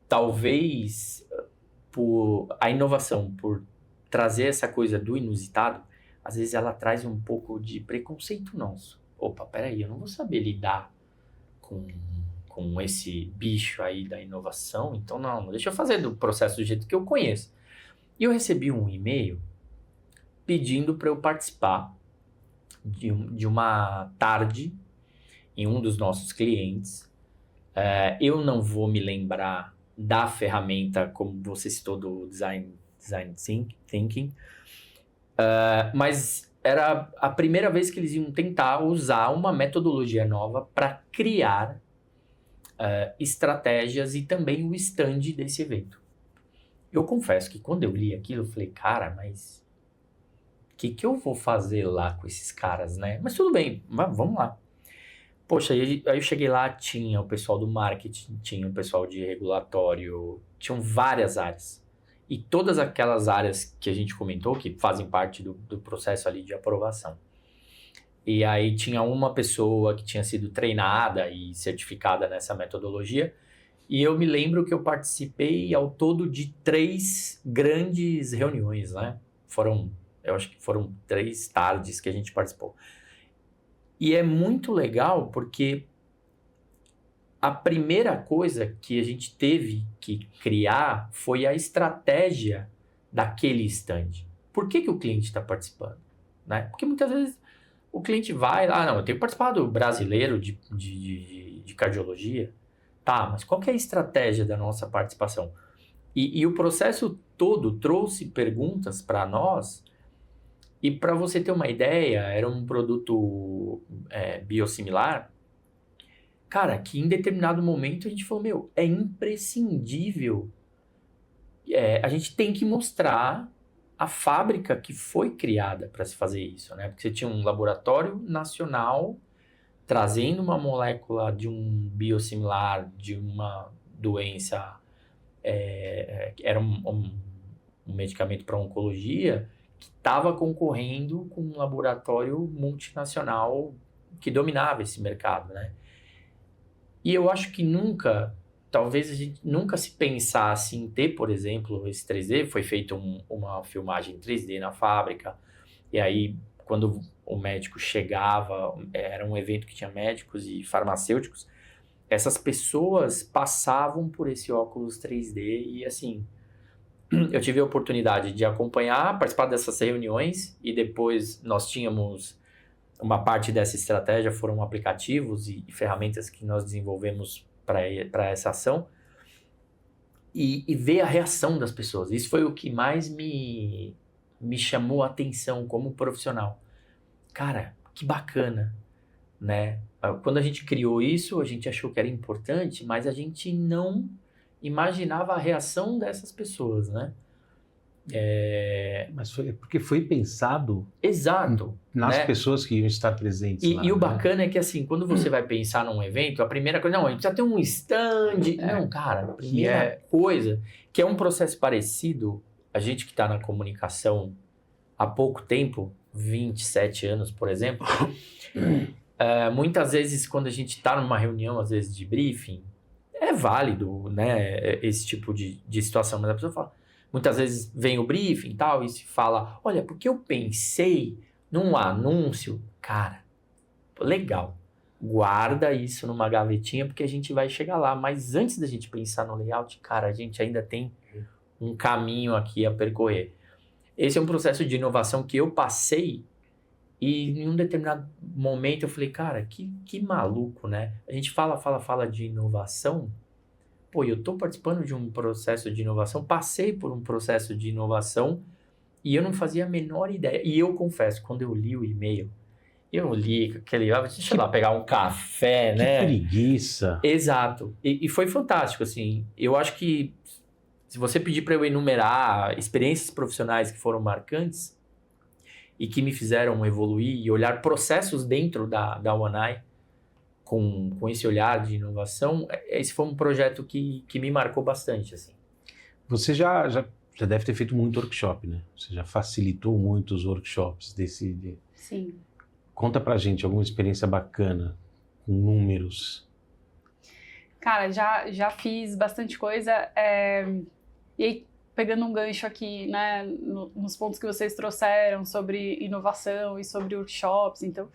[SPEAKER 2] Talvez a inovação, por trazer essa coisa do inusitado, às vezes ela traz um pouco de preconceito nosso. Opa, peraí, eu não vou saber lidar com esse bicho aí da inovação, então não, deixa eu fazer do processo do jeito que eu conheço. E eu recebi um e-mail pedindo para eu participar de uma tarde em um dos nossos clientes. Eu não vou me lembrar da ferramenta, como você citou, do Design Thinking, mas era a primeira vez que eles iam tentar usar uma metodologia nova para criar estratégias e também o stand desse evento. Eu confesso que quando eu li aquilo, eu falei, cara, mas o que eu vou fazer lá com esses caras, né? Mas tudo bem, vamos lá. Poxa, aí eu cheguei lá, tinha o pessoal do marketing, tinha o pessoal de regulatório, tinham várias áreas. E todas aquelas áreas que a gente comentou, que fazem parte do processo ali de aprovação. E aí tinha uma pessoa que tinha sido treinada e certificada nessa metodologia. E eu me lembro que eu participei ao todo de 3 grandes reuniões, né? Eu acho que foram 3 tardes que a gente participou. E é muito legal porque a primeira coisa que a gente teve que criar foi a estratégia daquele stand. Por que o cliente está participando? Né? Porque muitas vezes o cliente vai lá, não, eu tenho participado do brasileiro de cardiologia. Tá, mas qual que é a estratégia da nossa participação? E o processo todo trouxe perguntas para nós. E para você ter uma ideia, era um produto biosimilar, cara, que em determinado momento a gente falou, é imprescindível, a gente tem que mostrar a fábrica que foi criada para se fazer isso, né? Porque você tinha um laboratório nacional trazendo uma molécula de um biosimilar, de uma doença, era um medicamento para oncologia, que estava concorrendo com um laboratório multinacional que dominava esse mercado, né? E eu acho que talvez a gente nunca se pensasse em ter, por exemplo, esse 3D, foi feita uma filmagem 3D na fábrica, e aí quando o médico chegava, era um evento que tinha médicos e farmacêuticos, essas pessoas passavam por esse óculos 3D e assim, eu tive a oportunidade de acompanhar, participar dessas reuniões e depois nós tínhamos uma parte dessa estratégia, foram aplicativos e ferramentas que nós desenvolvemos para essa ação e ver a reação das pessoas. Isso foi o que mais me chamou a atenção como profissional. Cara, que bacana, né? Quando a gente criou isso, a gente achou que era importante, mas a gente não imaginava a reação dessas pessoas, né?
[SPEAKER 1] Mas porque foi pensado
[SPEAKER 2] Exato,
[SPEAKER 1] nas
[SPEAKER 2] né?
[SPEAKER 1] pessoas que iam estar presentes lá.
[SPEAKER 2] E o bacana é que assim, quando você vai pensar num evento, a primeira coisa, não, a gente precisa ter um stand. Não, cara, a primeira coisa, que é um processo parecido, a gente que está na comunicação há pouco tempo, 27 anos, por exemplo, muitas vezes quando a gente está numa reunião, às vezes de briefing, é válido, né, esse tipo de situação, mas a pessoa fala, muitas vezes vem o briefing e tal, e se fala, olha, porque eu pensei num anúncio, cara, legal, guarda isso numa gavetinha, porque a gente vai chegar lá, mas antes da gente pensar no layout, cara, a gente ainda tem um caminho aqui a percorrer. Esse é um processo de inovação que eu passei e em um determinado momento eu falei, cara, que maluco, né? A gente fala de inovação. Pô, eu tô participando de um processo de inovação, passei por um processo de inovação e eu não fazia a menor ideia. E eu confesso, quando eu li o e-mail, eu li aquele, deixa eu lá pegar um café, né?
[SPEAKER 1] Que preguiça.
[SPEAKER 2] Exato. E foi fantástico, assim. Eu acho que se você pedir para eu enumerar experiências profissionais que foram marcantes e que me fizeram evoluir e olhar processos dentro da One-Eye com esse olhar de inovação, esse foi um projeto que me marcou bastante, assim.
[SPEAKER 1] Você já deve ter feito muito workshop, né? Você já facilitou muitos workshops
[SPEAKER 3] Sim.
[SPEAKER 1] Conta pra gente alguma experiência bacana, com números.
[SPEAKER 3] Cara, já fiz bastante coisa. E aí, pegando um gancho aqui, né, nos pontos que vocês trouxeram sobre inovação e sobre workshops, então,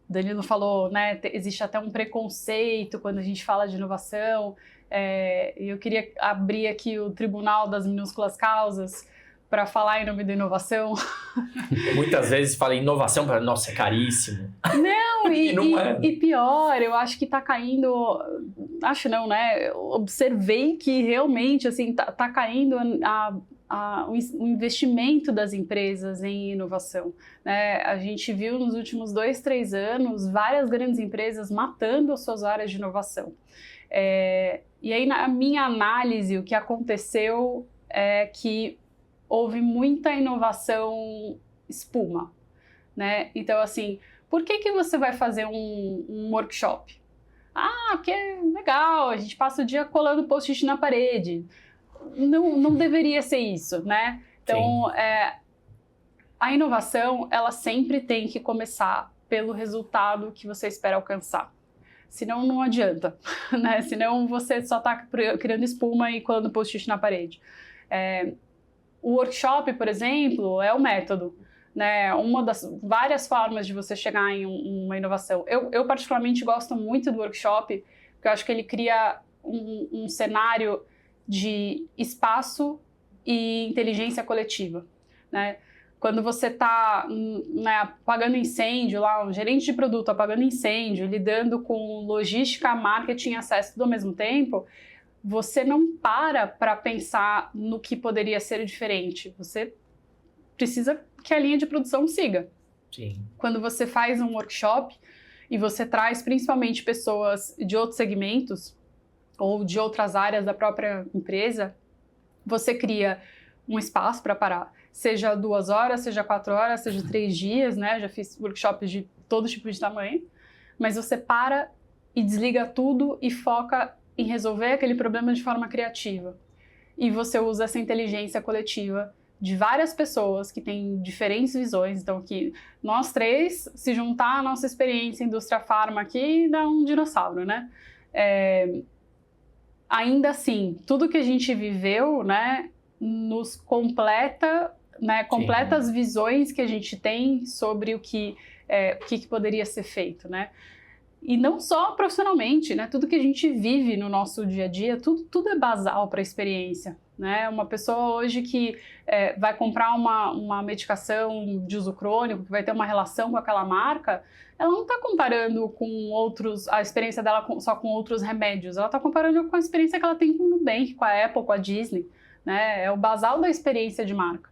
[SPEAKER 3] Danilo falou, né, existe até um preconceito quando a gente fala de inovação, e eu queria abrir aqui o Tribunal das Minúsculas Causas para falar em nome da inovação.
[SPEAKER 2] Muitas vezes fala inovação para nossa, é caríssimo.
[SPEAKER 3] Não,
[SPEAKER 2] e
[SPEAKER 3] pior, eu acho que tá caindo, acho não, né? Eu observei que realmente assim tá caindo o investimento das empresas em inovação, né? A gente viu nos últimos 2, 3 anos várias grandes empresas matando as suas áreas de inovação. E aí, na minha análise, o que aconteceu é que houve muita inovação espuma, né? Então, assim, por que você vai fazer um workshop? Ah, porque é legal, a gente passa o dia colando post-it na parede. Não deveria ser isso, né? Então, a inovação, ela sempre tem que começar pelo resultado que você espera alcançar. Senão, não adianta, né? Senão, você só está criando espuma e colando post-it na parede. O workshop, por exemplo, é o método, né? Uma das várias formas de você chegar em uma inovação. Eu particularmente gosto muito do workshop, porque eu acho que ele cria um cenário de espaço e inteligência coletiva, né? Quando você está, né, apagando incêndio lá, um gerente de produto apagando incêndio, lidando com logística, marketing e acesso tudo ao mesmo tempo, você não para pensar no que poderia ser diferente. Você precisa que a linha de produção siga.
[SPEAKER 2] Sim.
[SPEAKER 3] Quando você faz um workshop e você traz principalmente pessoas de outros segmentos ou de outras áreas da própria empresa, você cria um espaço para parar. Seja 2 horas, seja 4 horas, seja 3 dias, né? Já fiz workshops de todo tipo de tamanho. Mas você para e desliga tudo e foca em resolver aquele problema de forma criativa. E você usa essa inteligência coletiva de várias pessoas que têm diferentes visões. Então, que nós 3, se juntar a nossa experiência em indústria farma aqui, dá um dinossauro, né? Ainda assim, tudo que a gente viveu, né, nos completa, né, completa as visões que a gente tem sobre o que poderia ser feito, né? E não só profissionalmente, né? Tudo que a gente vive no nosso dia a dia, tudo é basal para a experiência, né? Uma pessoa hoje que vai comprar uma medicação de uso crônico, que vai ter uma relação com aquela marca, ela não está comparando com a experiência dela só com outros remédios, ela está comparando com a experiência que ela tem com o Nubank, com a Apple, com a Disney, né? É o basal da experiência de marca.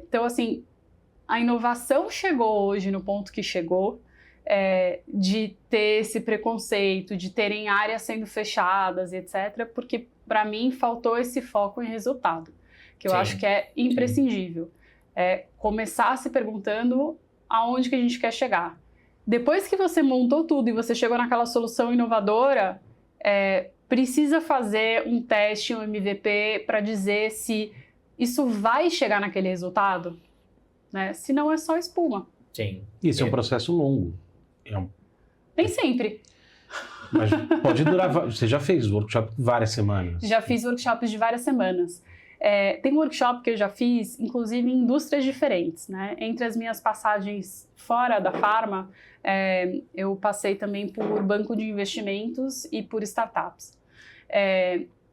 [SPEAKER 3] Então, assim, a inovação chegou hoje no ponto que chegou, de ter esse preconceito, de terem áreas sendo fechadas, etc., porque para mim faltou esse foco em resultado, que eu acho que é imprescindível. Começar se perguntando aonde que a gente quer chegar. Depois que você montou tudo e você chegou naquela solução inovadora, precisa fazer um teste, um MVP, para dizer se isso vai chegar naquele resultado, né? Se não, é só espuma.
[SPEAKER 2] Sim.
[SPEAKER 1] Isso é um processo longo.
[SPEAKER 3] Nem sempre.
[SPEAKER 1] Mas pode durar... Você já fez workshop várias semanas?
[SPEAKER 3] Já fiz workshops de várias semanas. Tem um workshop que eu já fiz, inclusive em indústrias diferentes, né? Entre as minhas passagens fora da farma, eu passei também por banco de investimentos e por startups.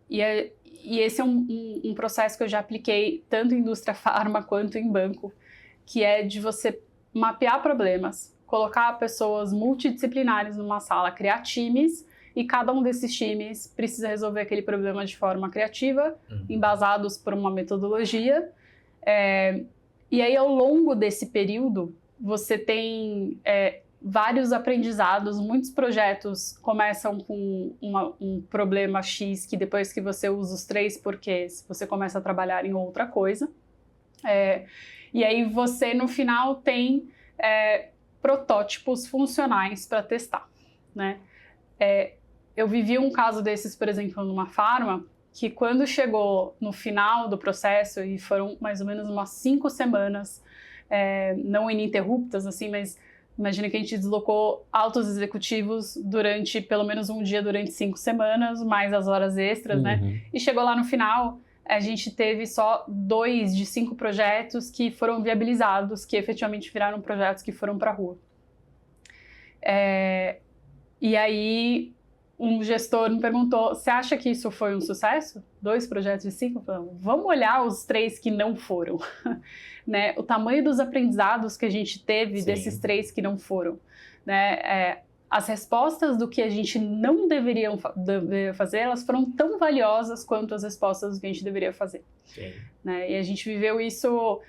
[SPEAKER 3] E esse é um processo que eu já apliquei tanto em indústria farma quanto em banco, que é de você mapear problemas, colocar pessoas multidisciplinares numa sala, criar times, e cada um desses times precisa resolver aquele problema de forma criativa, embasados por uma metodologia. E aí, ao longo desse período, você tem vários aprendizados, muitos projetos começam com um problema X, que depois que você usa os 3 porquês, você começa a trabalhar em outra coisa. E aí você, no final, tem protótipos funcionais para testar, né? Eu vivi um caso desses, por exemplo, numa farma, que quando chegou no final do processo, e foram mais ou menos umas 5 semanas, não ininterruptas, assim, mas Imagina que a gente deslocou altos executivos durante pelo menos um dia, durante 5 semanas, mais as horas extras, né? E chegou lá no final, a gente teve só 2 de 5 projetos que foram viabilizados, que efetivamente viraram projetos que foram para a rua. E aí, um gestor me perguntou, você acha que isso foi um sucesso? 2 projetos de 5? Vamos olhar os 3 que não foram. Né? O tamanho dos aprendizados que a gente teve desses 3 que não foram. Né? As respostas do que a gente não deveria fazer, elas foram tão valiosas quanto as respostas do que a gente deveria fazer. Né? E a gente viveu isso...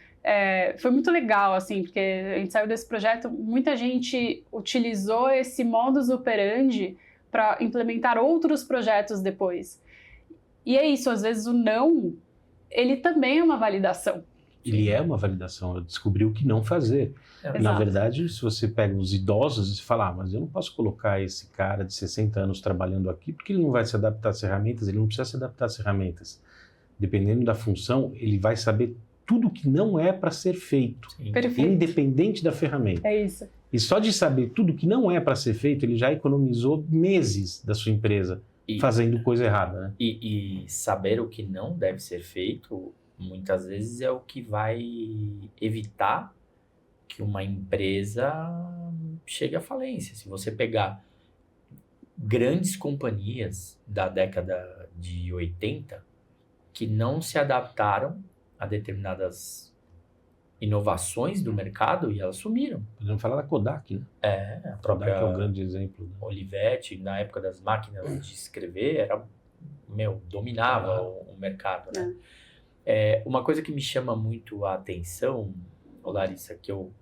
[SPEAKER 3] foi muito legal, assim, porque a gente saiu desse projeto, muita gente utilizou esse modus operandi para implementar outros projetos depois. E é isso, às vezes o não, ele também é uma validação.
[SPEAKER 1] Ele é uma validação, eu descobri o que não fazer. Na verdade, se você pega os idosos e fala, mas eu não posso colocar esse cara de 60 anos trabalhando aqui porque ele não vai se adaptar às ferramentas, ele não precisa se adaptar às ferramentas. Dependendo da função, ele vai saber tudo que não é para ser feito, independente da ferramenta.
[SPEAKER 3] É isso.
[SPEAKER 1] E só de saber tudo que não é para ser feito, ele já economizou meses da sua empresa fazendo coisa errada. Né?
[SPEAKER 2] E saber o que não deve ser feito, muitas vezes é o que vai evitar que uma empresa chegue à falência. Se você pegar grandes companhias da década de 80 que não se adaptaram a determinadas inovações do mercado e elas sumiram.
[SPEAKER 1] Podemos falar da Kodak, né?
[SPEAKER 2] A própria
[SPEAKER 1] Kodak é um grande exemplo. Né?
[SPEAKER 2] Olivetti, na época das máquinas de escrever, dominava o mercado, né? Uma coisa que me chama muito a atenção, Larissa, que eu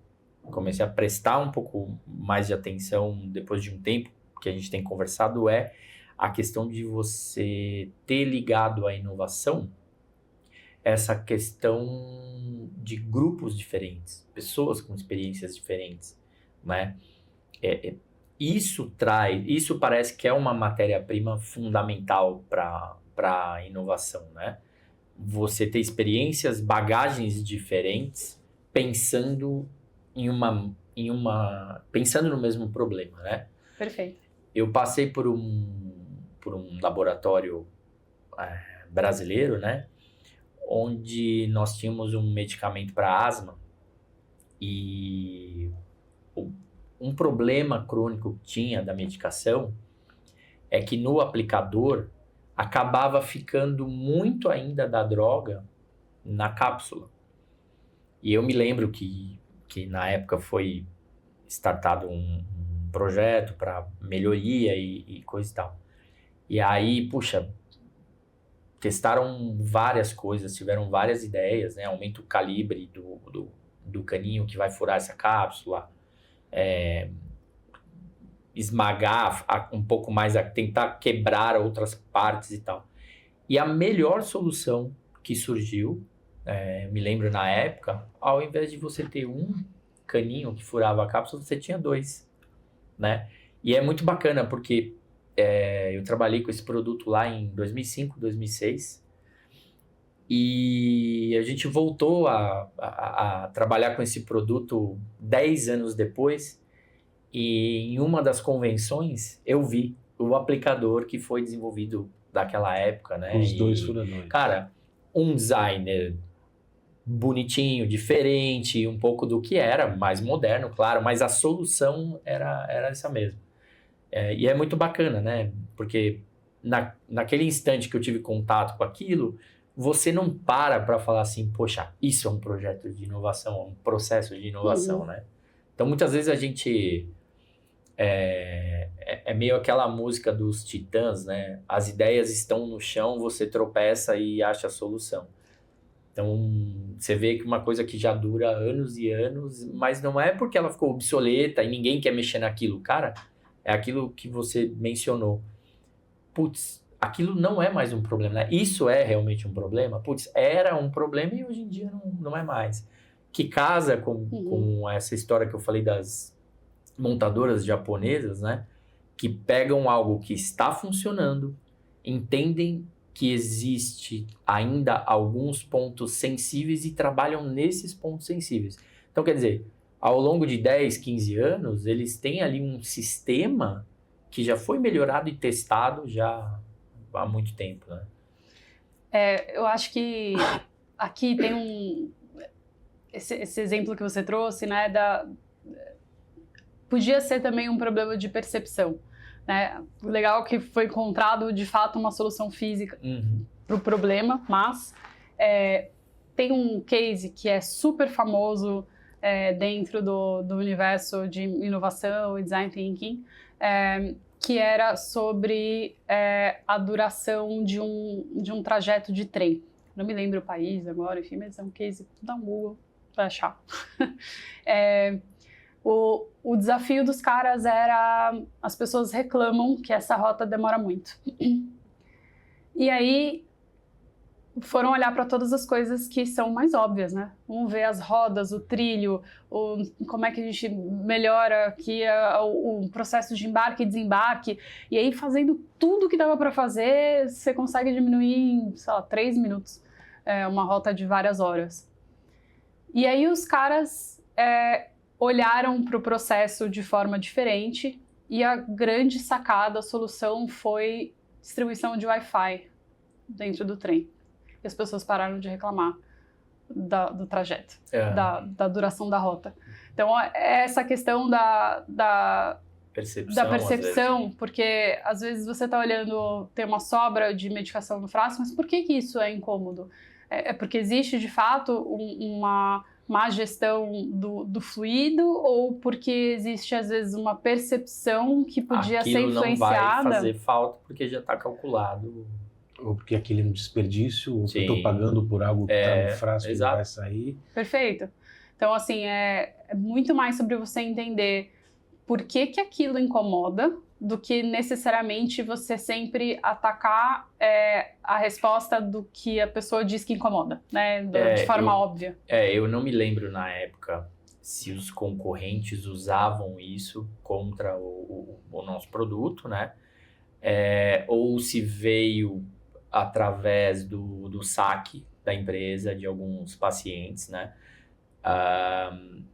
[SPEAKER 2] comecei a prestar um pouco mais de atenção depois de um tempo que a gente tem conversado, é a questão de você ter ligado à inovação essa questão de grupos diferentes, pessoas com experiências diferentes, né? Isso parece que é uma matéria-prima fundamental para a inovação, né? Você ter experiências, bagagens diferentes, pensando pensando no mesmo problema, né?
[SPEAKER 3] Perfeito.
[SPEAKER 2] Eu passei por um laboratório brasileiro, né? Onde nós tínhamos um medicamento para asma e um problema crônico que tinha da medicação é que no aplicador acabava ficando muito ainda da droga na cápsula. E eu me lembro que na época foi startado um projeto para melhoria e coisa e tal. E aí, puxa, testaram várias coisas, tiveram várias ideias, né? Aumenta o calibre do caninho que vai furar essa cápsula, esmagar um pouco mais, tentar quebrar outras partes e tal. E a melhor solução que surgiu, me lembro na época, ao invés de você ter um caninho que furava a cápsula, você tinha 2, né? E é muito bacana porque eu trabalhei com esse produto lá em 2005, 2006 e a gente voltou a trabalhar com esse produto 10 anos depois e em uma das convenções eu vi o aplicador que foi desenvolvido daquela época, né?
[SPEAKER 1] Os 2 furadores.
[SPEAKER 2] Cara, um designer bonitinho, diferente, um pouco do que era, mais moderno, claro, mas a solução era essa mesma. E é muito bacana, né? Porque naquele instante que eu tive contato com aquilo, você não para falar assim, poxa, isso é um projeto de inovação, um processo de inovação, né? Então, muitas vezes a gente... É meio aquela música dos Titãs, né? As ideias estão no chão, você tropeça e acha a solução. Então, você vê que uma coisa que já dura anos e anos, mas não é porque ela ficou obsoleta e ninguém quer mexer naquilo. Cara, é aquilo que você mencionou. Putz, aquilo não é mais um problema, né? Isso é realmente um problema? Putz, era um problema e hoje em dia não é mais. Que casa com essa história que eu falei das montadoras japonesas, né? Que pegam algo que está funcionando, entendem que existe ainda alguns pontos sensíveis e trabalham nesses pontos sensíveis. Então, quer dizer, ao longo de 10, 15 anos, eles têm ali um sistema que já foi melhorado e testado já há muito tempo, né?
[SPEAKER 3] Eu acho que aqui tem esse exemplo que você trouxe, né, podia ser também um problema de percepção, né? O legal é que foi encontrado, de fato, uma solução física para o problema, mas tem um case que é super famoso dentro do universo de inovação e design thinking, que era sobre a duração de um trajeto de trem. Não me lembro o país agora, enfim, mas é um case, dá um Google para achar. O desafio dos caras era, as pessoas reclamam que essa rota demora muito. E aí foram olhar para todas as coisas que são mais óbvias, né? Vamos ver as rodas, o trilho, como é que a gente melhora aqui o processo de embarque e desembarque. E aí, fazendo tudo que dava para fazer, você consegue diminuir em, sei lá, 3 minutos uma rota de várias horas. E aí os caras olharam para o processo de forma diferente e a grande sacada, a solução foi distribuição de Wi-Fi dentro do trem. E as pessoas pararam de reclamar do trajeto, da duração da rota. Então, essa questão da percepção, porque às vezes você está olhando, tem uma sobra de medicação no frasco, mas por que isso é incômodo? É porque existe, de fato, uma má gestão do fluido, ou porque existe, às vezes, uma percepção que podia ser influenciada?
[SPEAKER 2] Aquilo não vai fazer falta porque já está calculado.
[SPEAKER 1] Ou porque aquele é um desperdício, ou que eu estou pagando por algo que está no frasco e não vai sair.
[SPEAKER 3] Perfeito. Então, assim, é muito mais sobre você entender por que aquilo incomoda, do que necessariamente você sempre atacar a resposta do que a pessoa diz que incomoda, né? De forma óbvia.
[SPEAKER 2] Eu não me lembro na época se os concorrentes usavam isso contra o nosso produto, né? Ou se veio através do saque da empresa de alguns pacientes, né?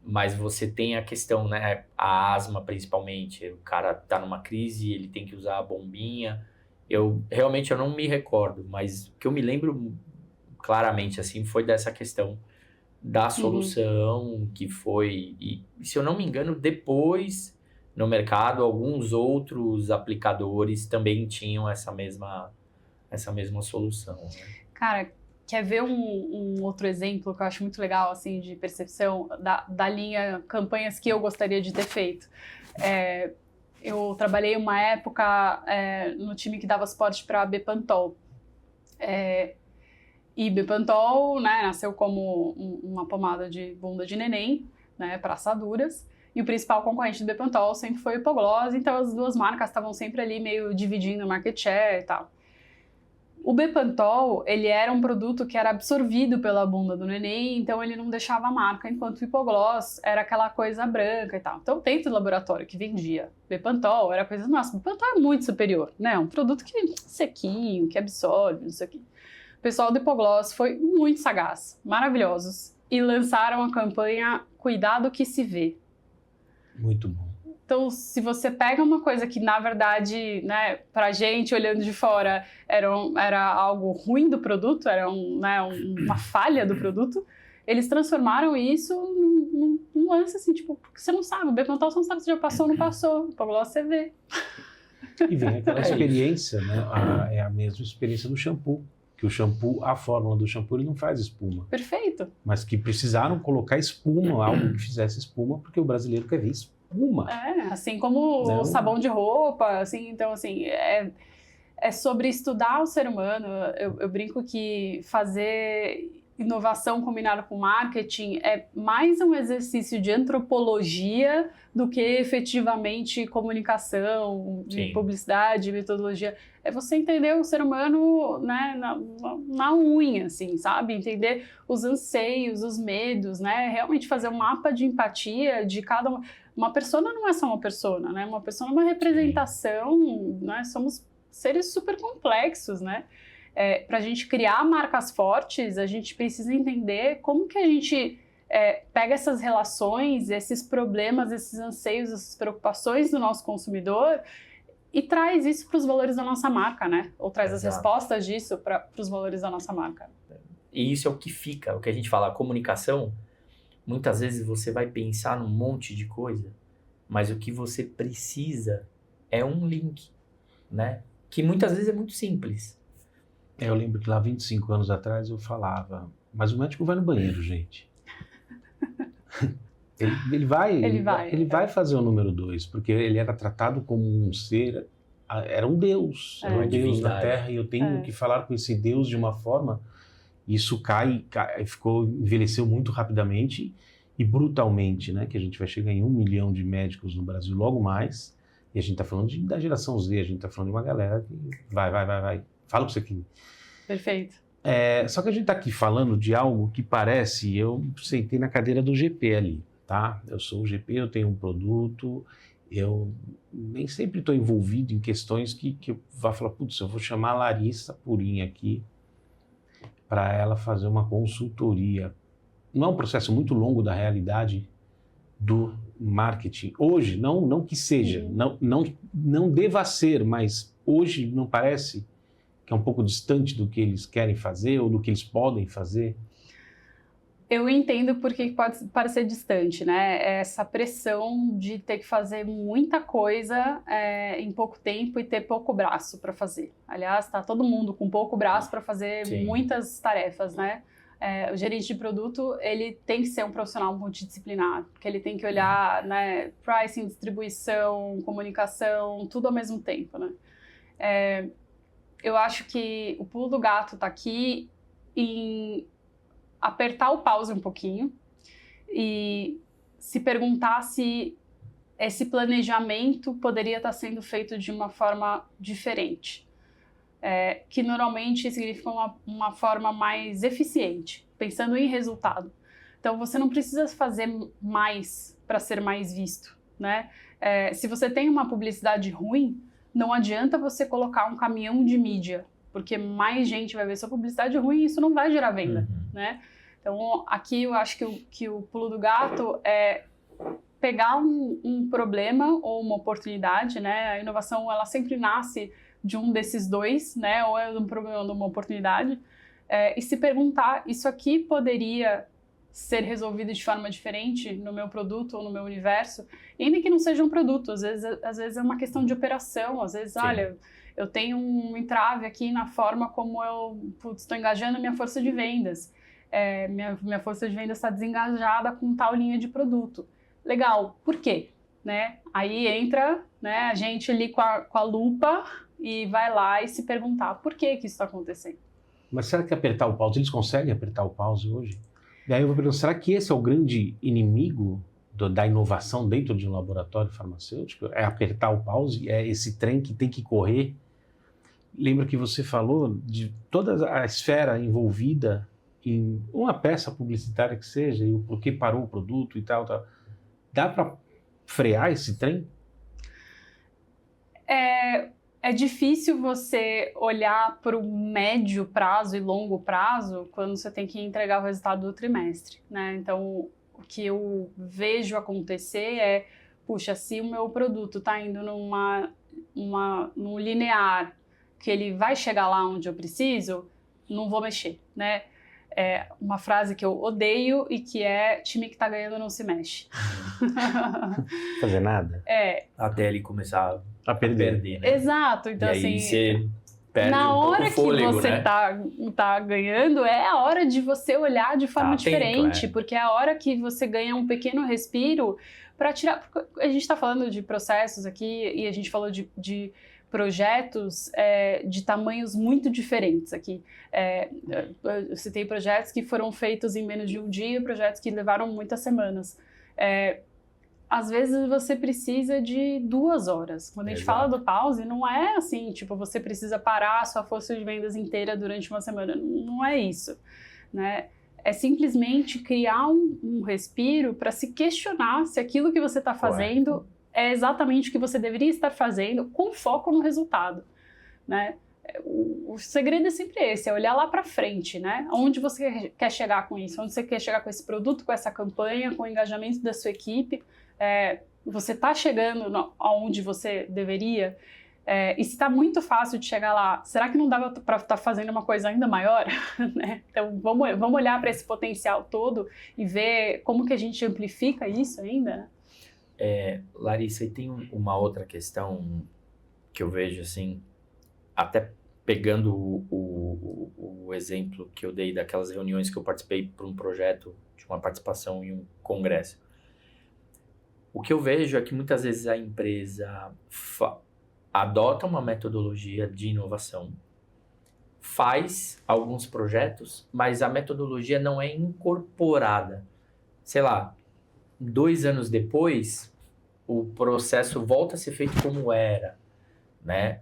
[SPEAKER 2] Mas você tem a questão, né? A asma, principalmente. O cara tá numa crise, ele tem que usar a bombinha. Realmente eu não me recordo, mas o que eu me lembro claramente, assim, foi dessa questão da solução que foi... E, se eu não me engano, depois, no mercado, alguns outros aplicadores também tinham essa mesma solução, né?
[SPEAKER 3] Cara, quer ver um outro exemplo que eu acho muito legal, assim, de percepção da linha campanhas que eu gostaria de ter feito? Eu trabalhei uma época no time que dava suporte para Bepantol. E Bepantol, né, nasceu como uma pomada de bunda de neném, né, para assaduras. E o principal concorrente do Bepantol sempre foi o Hipoglós, então as duas marcas estavam sempre ali meio dividindo o market share e tal. O Bepantol, ele era um produto que era absorvido pela bunda do neném, então ele não deixava a marca, enquanto o Hipoglós era aquela coisa branca e tal. Então, dentro do laboratório que vendia Bepantol, era coisa, nossa, o Bepantol é muito superior, né? É um produto que é sequinho, que absorve, não sei o quê. O pessoal do Hipoglós foi muito sagaz, maravilhosos, e lançaram a campanha Cuidado que se vê.
[SPEAKER 1] Muito bom.
[SPEAKER 3] Então, se você pega uma coisa que, na verdade, né, pra gente, olhando de fora, era algo ruim do produto, era uma falha do produto, eles transformaram isso num lance assim, tipo, porque você não sabe, o Bepantol você não sabe se já passou ou não passou, o Hipoglós você vê.
[SPEAKER 1] E vem aquela experiência, né? É a mesma experiência do shampoo. Que o shampoo, a fórmula do shampoo, ele não faz espuma.
[SPEAKER 3] Perfeito.
[SPEAKER 1] Mas que precisaram colocar espuma, algo que fizesse espuma, porque o brasileiro quer ver espuma.
[SPEAKER 3] Assim como o sabão de roupa, assim, então, assim, é sobre estudar o ser humano. Eu brinco que fazer inovação combinada com marketing é mais um exercício de antropologia do que efetivamente comunicação, de publicidade, metodologia. É você entender o ser humano, né, na unha, assim, sabe? Entender os anseios, os medos, né? Realmente fazer um mapa de empatia de cada uma. Uma persona não é só uma persona, né? Uma persona é uma representação, né? Somos seres super complexos, né? Para a gente criar marcas fortes, a gente precisa entender como que a gente pega essas relações, esses problemas, esses anseios, essas preocupações do nosso consumidor e traz isso para os valores da nossa marca, né? Ou traz as respostas disso para os valores da nossa marca.
[SPEAKER 2] E isso é o que fica, o que a gente fala, a comunicação. Muitas vezes você vai pensar num monte de coisa, mas o que você precisa é um link, né? Que muitas vezes é muito simples.
[SPEAKER 1] Eu lembro que lá 25 anos atrás eu falava, mas o médico vai no banheiro, gente. Ele vai fazer o número 2, porque ele era tratado como um ser, era um Deus, era um Deus da Terra, e eu tenho que falar com esse Deus de uma forma, isso envelheceu muito rapidamente e brutalmente, né? Que a gente vai chegar em 1 milhão de médicos no Brasil logo mais, e a gente está falando da geração Z, a gente está falando de uma galera que vai. Fala o que você quer.
[SPEAKER 3] Perfeito.
[SPEAKER 1] Só que a gente está aqui falando de algo que parece, eu sentei na cadeira do GP ali, tá? Eu sou o GP, eu tenho um produto, eu nem sempre estou envolvido em questões que eu vá falar, putz, eu vou chamar a Larissa Purim aqui para ela fazer uma consultoria. Não é um processo muito longo da realidade do marketing. Hoje, não que seja, não deva ser, mas hoje não parece que é um pouco distante do que eles querem fazer ou do que eles podem fazer?
[SPEAKER 3] Eu entendo porque pode parecer distante, né? Essa pressão de ter que fazer muita coisa em pouco tempo e ter pouco braço para fazer. Aliás, está todo mundo com pouco braço para fazer muitas tarefas, né? O gerente de produto, ele tem que ser um profissional multidisciplinar, porque ele tem que olhar, né, pricing, distribuição, comunicação, tudo ao mesmo tempo, né? Eu acho que o pulo do gato está aqui em apertar o pause um pouquinho e se perguntar se esse planejamento poderia estar sendo feito de uma forma diferente, que normalmente significa uma forma mais eficiente, pensando em resultado. Então, você não precisa fazer mais para ser mais visto, né? Se você tem uma publicidade ruim, não adianta você colocar um caminhão de mídia, porque mais gente vai ver sua publicidade ruim e isso não vai gerar venda, né? Então, aqui eu acho que o pulo do gato é pegar um problema ou uma oportunidade, né? A inovação, ela sempre nasce de um desses dois, né? Ou é de um problema ou de uma oportunidade, e se perguntar, isso aqui poderia ser resolvido de forma diferente no meu produto ou no meu universo, e ainda que não seja um produto, às vezes é uma questão de operação, às vezes, olha, eu tenho um entrave aqui na forma como eu estou engajando a minha força de vendas, minha força de vendas está desengajada com tal linha de produto. Legal, por quê? Né? Aí entra, né, a gente ali com a lupa e vai lá e se perguntar por que isso está acontecendo.
[SPEAKER 1] Mas será que apertar o pause, eles conseguem apertar o pause hoje? E aí eu vou perguntar, será que esse é o grande inimigo da inovação dentro de um laboratório farmacêutico? É apertar o pause? É esse trem que tem que correr? Lembra que você falou de toda a esfera envolvida em uma peça publicitária que seja, e o porquê parou o produto e tal. Dá para frear esse trem?
[SPEAKER 3] É difícil você olhar para o médio prazo e longo prazo quando você tem que entregar o resultado do trimestre, né? Então, o que eu vejo acontecer é, puxa, se o meu produto está indo num linear, que ele vai chegar lá onde eu preciso, não vou mexer, né? É uma frase que eu odeio e que é time que tá ganhando não se mexe.
[SPEAKER 1] Fazer nada?
[SPEAKER 2] Até ele começar a perder, né?
[SPEAKER 3] Exato. Então,
[SPEAKER 2] e aí você perde
[SPEAKER 3] na hora que você,
[SPEAKER 2] né?
[SPEAKER 3] tá ganhando, é a hora de você olhar de forma diferente, porque é a hora que você ganha um pequeno respiro para tirar... A gente tá falando de processos aqui e a gente falou de projetos de tamanhos muito diferentes aqui. Eu citei projetos que foram feitos em menos de um dia, projetos que levaram muitas semanas. Às vezes você precisa de 2 horas. Quando a gente fala do pause, não é assim, tipo, você precisa parar a sua força de vendas inteira durante uma semana. Não é isso, né? É simplesmente criar um respiro para se questionar se aquilo que você está fazendo é exatamente o que você deveria estar fazendo com foco no resultado, né? O segredo é sempre esse, é olhar lá para frente, né? Onde você quer chegar com isso? Onde você quer chegar com esse produto, com essa campanha, com o engajamento da sua equipe? Você está chegando aonde você deveria? E se está muito fácil de chegar lá, será que não dava para estar fazendo uma coisa ainda maior? Né? Então, vamos olhar para esse potencial todo e ver como que a gente amplifica isso ainda, né?
[SPEAKER 2] Larissa, e tem uma outra questão que eu vejo, assim, até pegando o exemplo que eu dei daquelas reuniões que eu participei para um projeto, de uma participação em um congresso. O que eu vejo é que muitas vezes a empresa adota uma metodologia de inovação, faz alguns projetos, mas a metodologia não é incorporada. Sei lá, 2 anos depois, o processo volta a ser feito como era, né?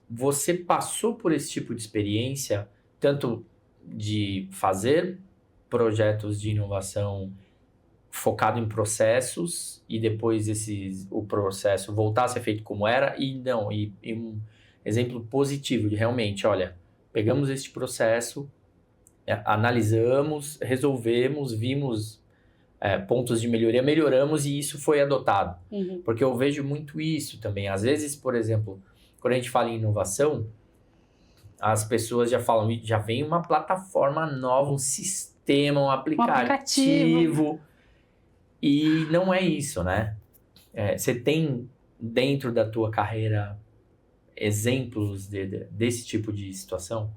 [SPEAKER 2] Você passou por esse tipo de experiência, tanto de fazer projetos de inovação focado em processos e depois o processo voltar a ser feito como era, e um exemplo positivo de realmente, olha, pegamos este processo, analisamos, resolvemos, vimos pontos de melhoria, melhoramos e isso foi adotado.
[SPEAKER 3] Uhum.
[SPEAKER 2] Porque eu vejo muito isso também. Às vezes, por exemplo, quando a gente fala em inovação, as pessoas já falam, já vem uma plataforma nova, um sistema, um aplicativo. E não é isso, né? Você tem dentro da tua carreira exemplos desse tipo de situação?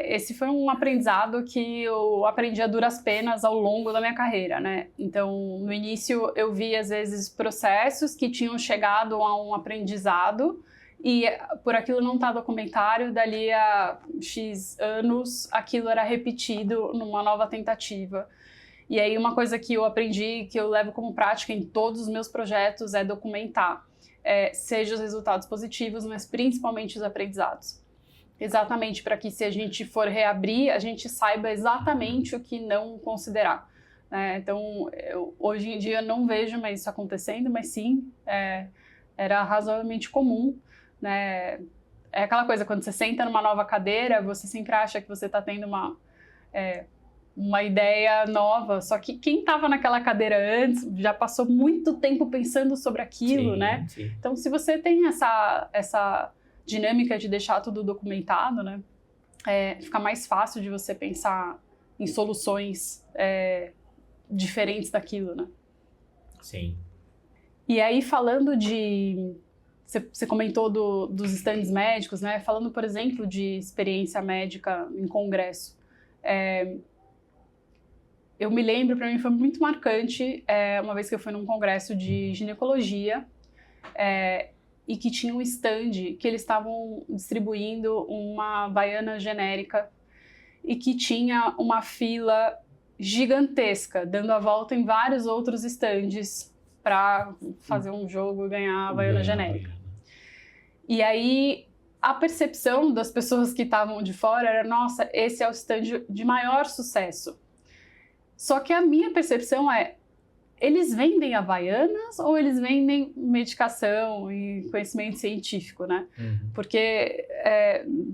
[SPEAKER 3] Esse foi um aprendizado que eu aprendi a duras penas ao longo da minha carreira, né? Então, no início, eu vi, às vezes, processos que tinham chegado a um aprendizado e, por aquilo não estar documentário, dali a X anos, aquilo era repetido numa nova tentativa. E aí, uma coisa que eu aprendi, que eu levo como prática em todos os meus projetos, é documentar. Seja os resultados positivos, mas principalmente os aprendizados. Exatamente, para que se a gente for reabrir, a gente saiba exatamente o que não considerar. Então, hoje em dia não vejo mais isso acontecendo, mas sim, era razoavelmente comum. Né? É aquela coisa, quando você senta numa nova cadeira, você sempre acha que você está tendo uma ideia nova, só que quem estava naquela cadeira antes já passou muito tempo pensando sobre aquilo,
[SPEAKER 2] sim,
[SPEAKER 3] né?
[SPEAKER 2] Sim.
[SPEAKER 3] Então, se você tem essa dinâmica de deixar tudo documentado, né? Fica mais fácil de você pensar em soluções diferentes daquilo, né?
[SPEAKER 2] Sim.
[SPEAKER 3] E aí, falando de... Você comentou dos estandes médicos, né? Falando, por exemplo, de experiência médica em congresso. Eu me lembro, para mim foi muito marcante, uma vez que eu fui num congresso de ginecologia, e que tinha um stand que eles estavam distribuindo uma Havaiana genérica e que tinha uma fila gigantesca, dando a volta em vários outros stands para fazer um jogo e ganhar a Havaiana genérica. E aí, a percepção das pessoas que estavam de fora era, nossa, esse é o stand de maior sucesso. Só que a minha percepção eles vendem Havaianas ou eles vendem medicação e conhecimento científico, né?
[SPEAKER 2] Uhum.
[SPEAKER 3] Porque,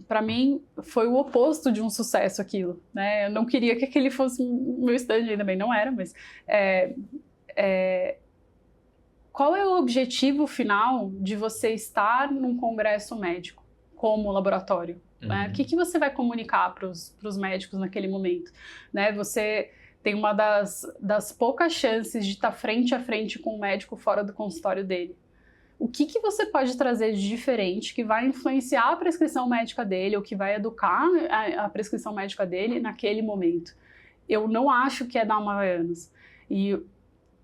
[SPEAKER 3] para mim, foi o oposto de um sucesso aquilo, né? Eu não queria que aquele fosse o meu stand, ainda bem não era, mas... qual é o objetivo final de você estar num congresso médico como laboratório?
[SPEAKER 2] Uhum.
[SPEAKER 3] Né? O que você vai comunicar para os médicos naquele momento? Né? Você tem uma das poucas chances de estar frente a frente com o médico fora do consultório dele. O que você pode trazer de diferente que vai influenciar a prescrição médica dele ou que vai educar a prescrição médica dele naquele momento? Eu não acho que é dar uma Havaianas. E,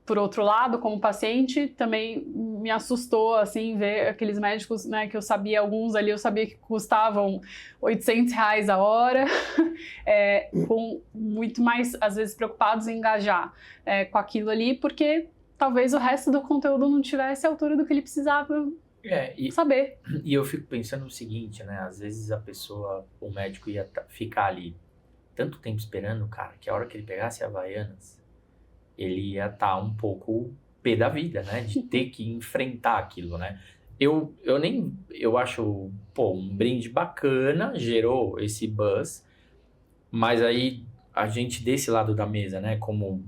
[SPEAKER 3] por outro lado, como paciente, também me assustou, assim, ver aqueles médicos, né, que eu sabia, alguns ali eu sabia que custavam R$800 a hora, com muito mais, às vezes, preocupados em engajar com aquilo ali, porque talvez o resto do conteúdo não tivesse a altura do que ele precisava saber.
[SPEAKER 2] E eu fico pensando o seguinte, né, às vezes o médico ia ficar ali tanto tempo esperando, cara, que a hora que ele pegasse a Havaianas, ele ia estar um pouco pé da vida, né? De ter que enfrentar aquilo, né? eu acho, pô, um brinde bacana, gerou esse buzz, mas aí a gente desse lado da mesa, né, como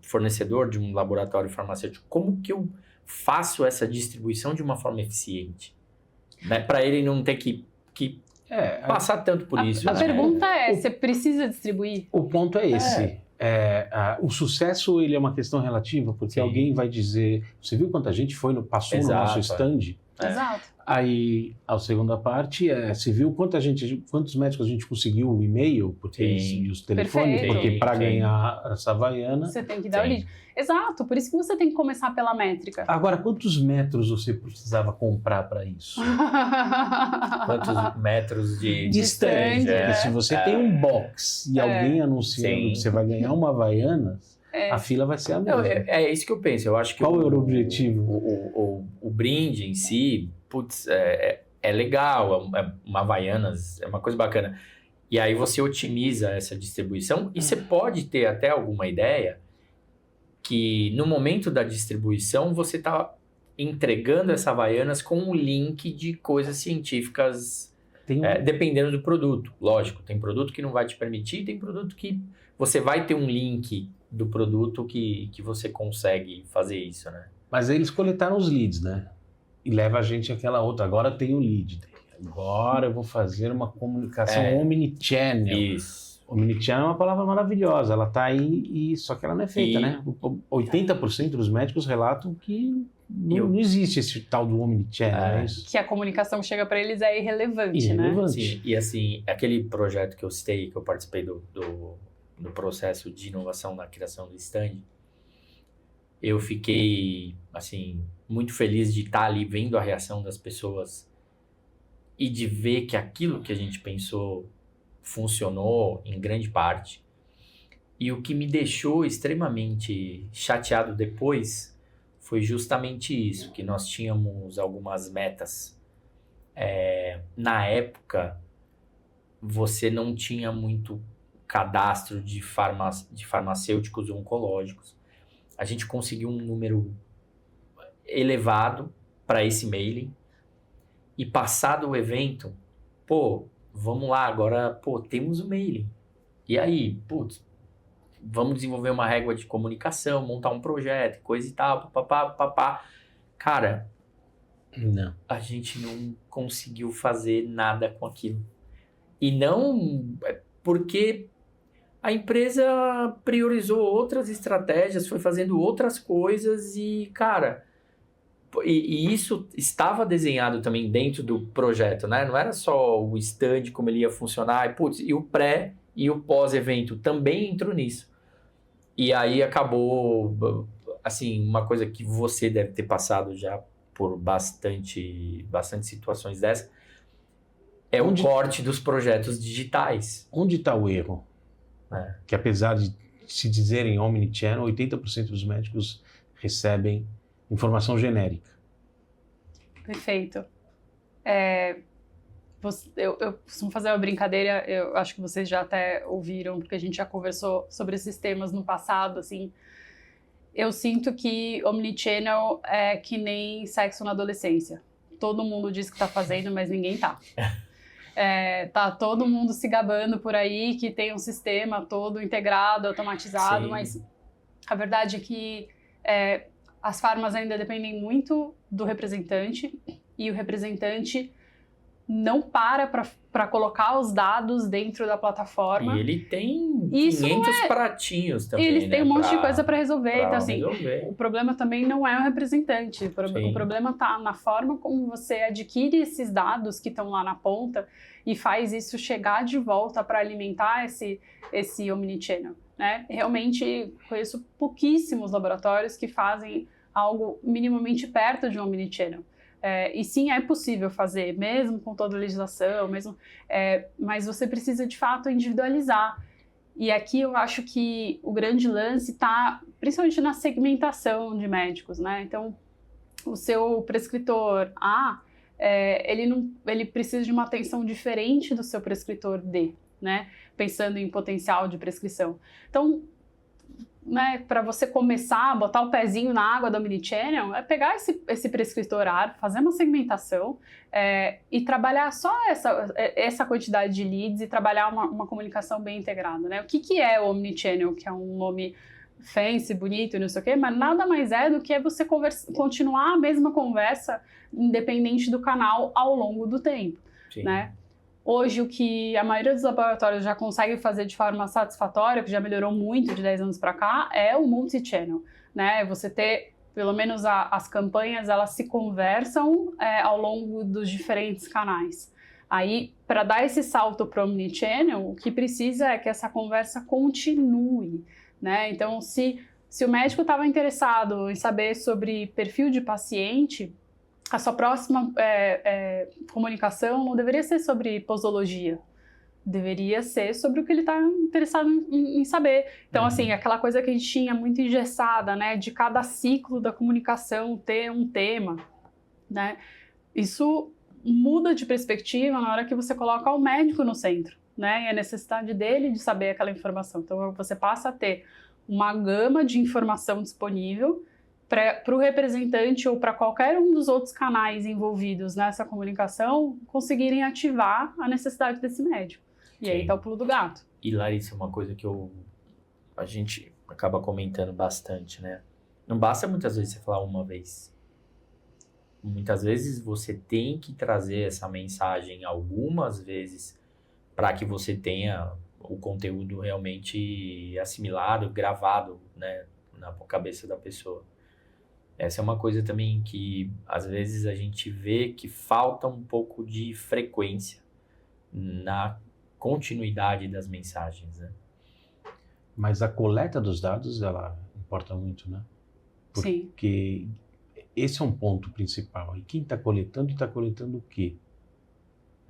[SPEAKER 2] fornecedor de um laboratório farmacêutico, como que eu faço essa distribuição de uma forma eficiente? Né? Para ele não ter que passar tanto por isso.
[SPEAKER 3] A pergunta é, você precisa distribuir?
[SPEAKER 1] O ponto é esse. O sucesso ele é uma questão relativa, porque alguém vai dizer, você viu quanta gente passou no nosso stand?
[SPEAKER 3] Exato.
[SPEAKER 1] Aí, a segunda parte você viu quantos médicos a gente conseguiu o e-mail e os telefones?
[SPEAKER 3] Perfeito.
[SPEAKER 1] Porque para ganhar essa Havaiana...
[SPEAKER 3] Você tem que dar o lead. Exato, por isso que você tem que começar pela métrica.
[SPEAKER 1] Agora, quantos metros você precisava comprar para isso?
[SPEAKER 2] Quantos metros de
[SPEAKER 1] stand? Porque se você tem um box e alguém anunciando que você vai ganhar uma Havaianas, a fila vai ser a mesma.
[SPEAKER 2] É isso que eu penso. Eu acho que
[SPEAKER 1] qual era o objetivo?
[SPEAKER 2] O brinde em si, putz, é legal, uma Havaianas é uma coisa bacana. E aí você otimiza essa distribuição e você pode ter até alguma ideia que no momento da distribuição você está entregando essa Havaianas com um link de coisas científicas, dependendo do produto. Lógico, tem produto que não vai te permitir, tem produto que você vai ter um link do produto que você consegue fazer isso, né?
[SPEAKER 1] Mas eles coletaram os leads, né? E leva a gente àquela outra. Agora tem o lead. Agora eu vou fazer uma comunicação omnichannel.
[SPEAKER 2] Isso.
[SPEAKER 1] Omnichannel é uma palavra maravilhosa. Ela tá aí, só que ela não é feita, né? 80% dos médicos relatam que não existe esse tal do omnichannel.
[SPEAKER 3] Que a comunicação chega para eles é irrelevante, né?
[SPEAKER 2] Sim, e assim, aquele projeto que eu citei, que eu participei do processo de inovação na criação do stand, eu fiquei, assim, muito feliz de estar ali vendo a reação das pessoas e de ver que aquilo que a gente pensou funcionou em grande parte. E o que me deixou extremamente chateado depois foi justamente isso, que nós tínhamos algumas metas. Na época, você não tinha muito cadastro de farmacêuticos oncológicos. A gente conseguiu um número elevado para esse mailing e passado o evento, vamos lá, agora, temos o mailing. E aí, vamos desenvolver uma régua de comunicação, montar um projeto, coisa e tal, papapá. Cara,
[SPEAKER 1] não.
[SPEAKER 2] A gente não conseguiu fazer nada com aquilo. E não porque a empresa priorizou outras estratégias, foi fazendo outras coisas e, cara, e isso estava desenhado também dentro do projeto, né? Não era só o stand, como ele ia funcionar, e o pré e o pós-evento também entrou nisso. E aí acabou, assim, uma coisa que você deve ter passado já por bastante situações dessas, o corte dos projetos digitais.
[SPEAKER 1] Onde está o erro? Que apesar de se dizerem omnichannel, 80% dos médicos recebem informação genérica.
[SPEAKER 3] Perfeito. Eu costumo fazer uma brincadeira, eu acho que vocês já até ouviram, porque a gente já conversou sobre esses temas no passado, assim. Eu sinto que omnichannel é que nem sexo na adolescência. Todo mundo diz que tá fazendo, mas ninguém tá. Tá todo mundo se gabando por aí que tem um sistema todo integrado, automatizado, mas a verdade é que as farmas ainda dependem muito do representante e o representante não para colocar os dados dentro da plataforma.
[SPEAKER 2] E ele tem 500 pratinhos também,
[SPEAKER 3] eles têm um monte de coisa para resolver. Então, assim, o problema também não é o representante. O problema está na forma como você adquire esses dados que estão lá na ponta e faz isso chegar de volta para alimentar esse omnichannel, né? Realmente, conheço pouquíssimos laboratórios que fazem algo minimamente perto de um omnichannel. E sim, é possível fazer, mesmo com toda a legislação, mas você precisa, de fato, individualizar. E aqui eu acho que o grande lance está, principalmente na segmentação de médicos, né? Então, o seu prescritor A, ele precisa de uma atenção diferente do seu prescritor D, né? Pensando em potencial de prescrição. Então, né, para você começar a botar o pezinho na água do Omnichannel, é pegar esse prescritor árabe, fazer uma segmentação e trabalhar só essa quantidade de leads e trabalhar uma comunicação bem integrada, né? O que é o Omnichannel, que é um nome fancy, bonito e não sei o quê, mas nada mais é do que você continuar a mesma conversa independente do canal ao longo do tempo, né? Hoje, o que a maioria dos laboratórios já consegue fazer de forma satisfatória, que já melhorou muito de 10 anos para cá, é o multi-channel, né? Você ter, pelo menos as campanhas, elas se conversam ao longo dos diferentes canais. Aí, para dar esse salto para o omnichannel, o que precisa é que essa conversa continue, né? Então, se o médico estava interessado em saber sobre perfil de paciente, a sua próxima comunicação não deveria ser sobre posologia, deveria ser sobre o que ele está interessado em saber. Então, assim, aquela coisa que a gente tinha muito engessada, né, de cada ciclo da comunicação ter um tema, né, isso muda de perspectiva na hora que você coloca o médico no centro, né, e a necessidade dele de saber aquela informação. Então, você passa a ter uma gama de informação disponível para o representante ou para qualquer um dos outros canais envolvidos nessa comunicação conseguirem ativar a necessidade desse médico. E aí tá o pulo do gato.
[SPEAKER 2] E Larissa, uma coisa que a gente acaba comentando bastante, né? Não basta muitas vezes você falar uma vez. Muitas vezes você tem que trazer essa mensagem algumas vezes para que você tenha o conteúdo realmente assimilado, gravado, né, na cabeça da pessoa. Essa é uma coisa também que, às vezes, a gente vê que falta um pouco de frequência na continuidade das mensagens, né?
[SPEAKER 1] Mas a coleta dos dados, ela importa muito, né? Porque esse é um ponto principal. E quem está coletando o quê?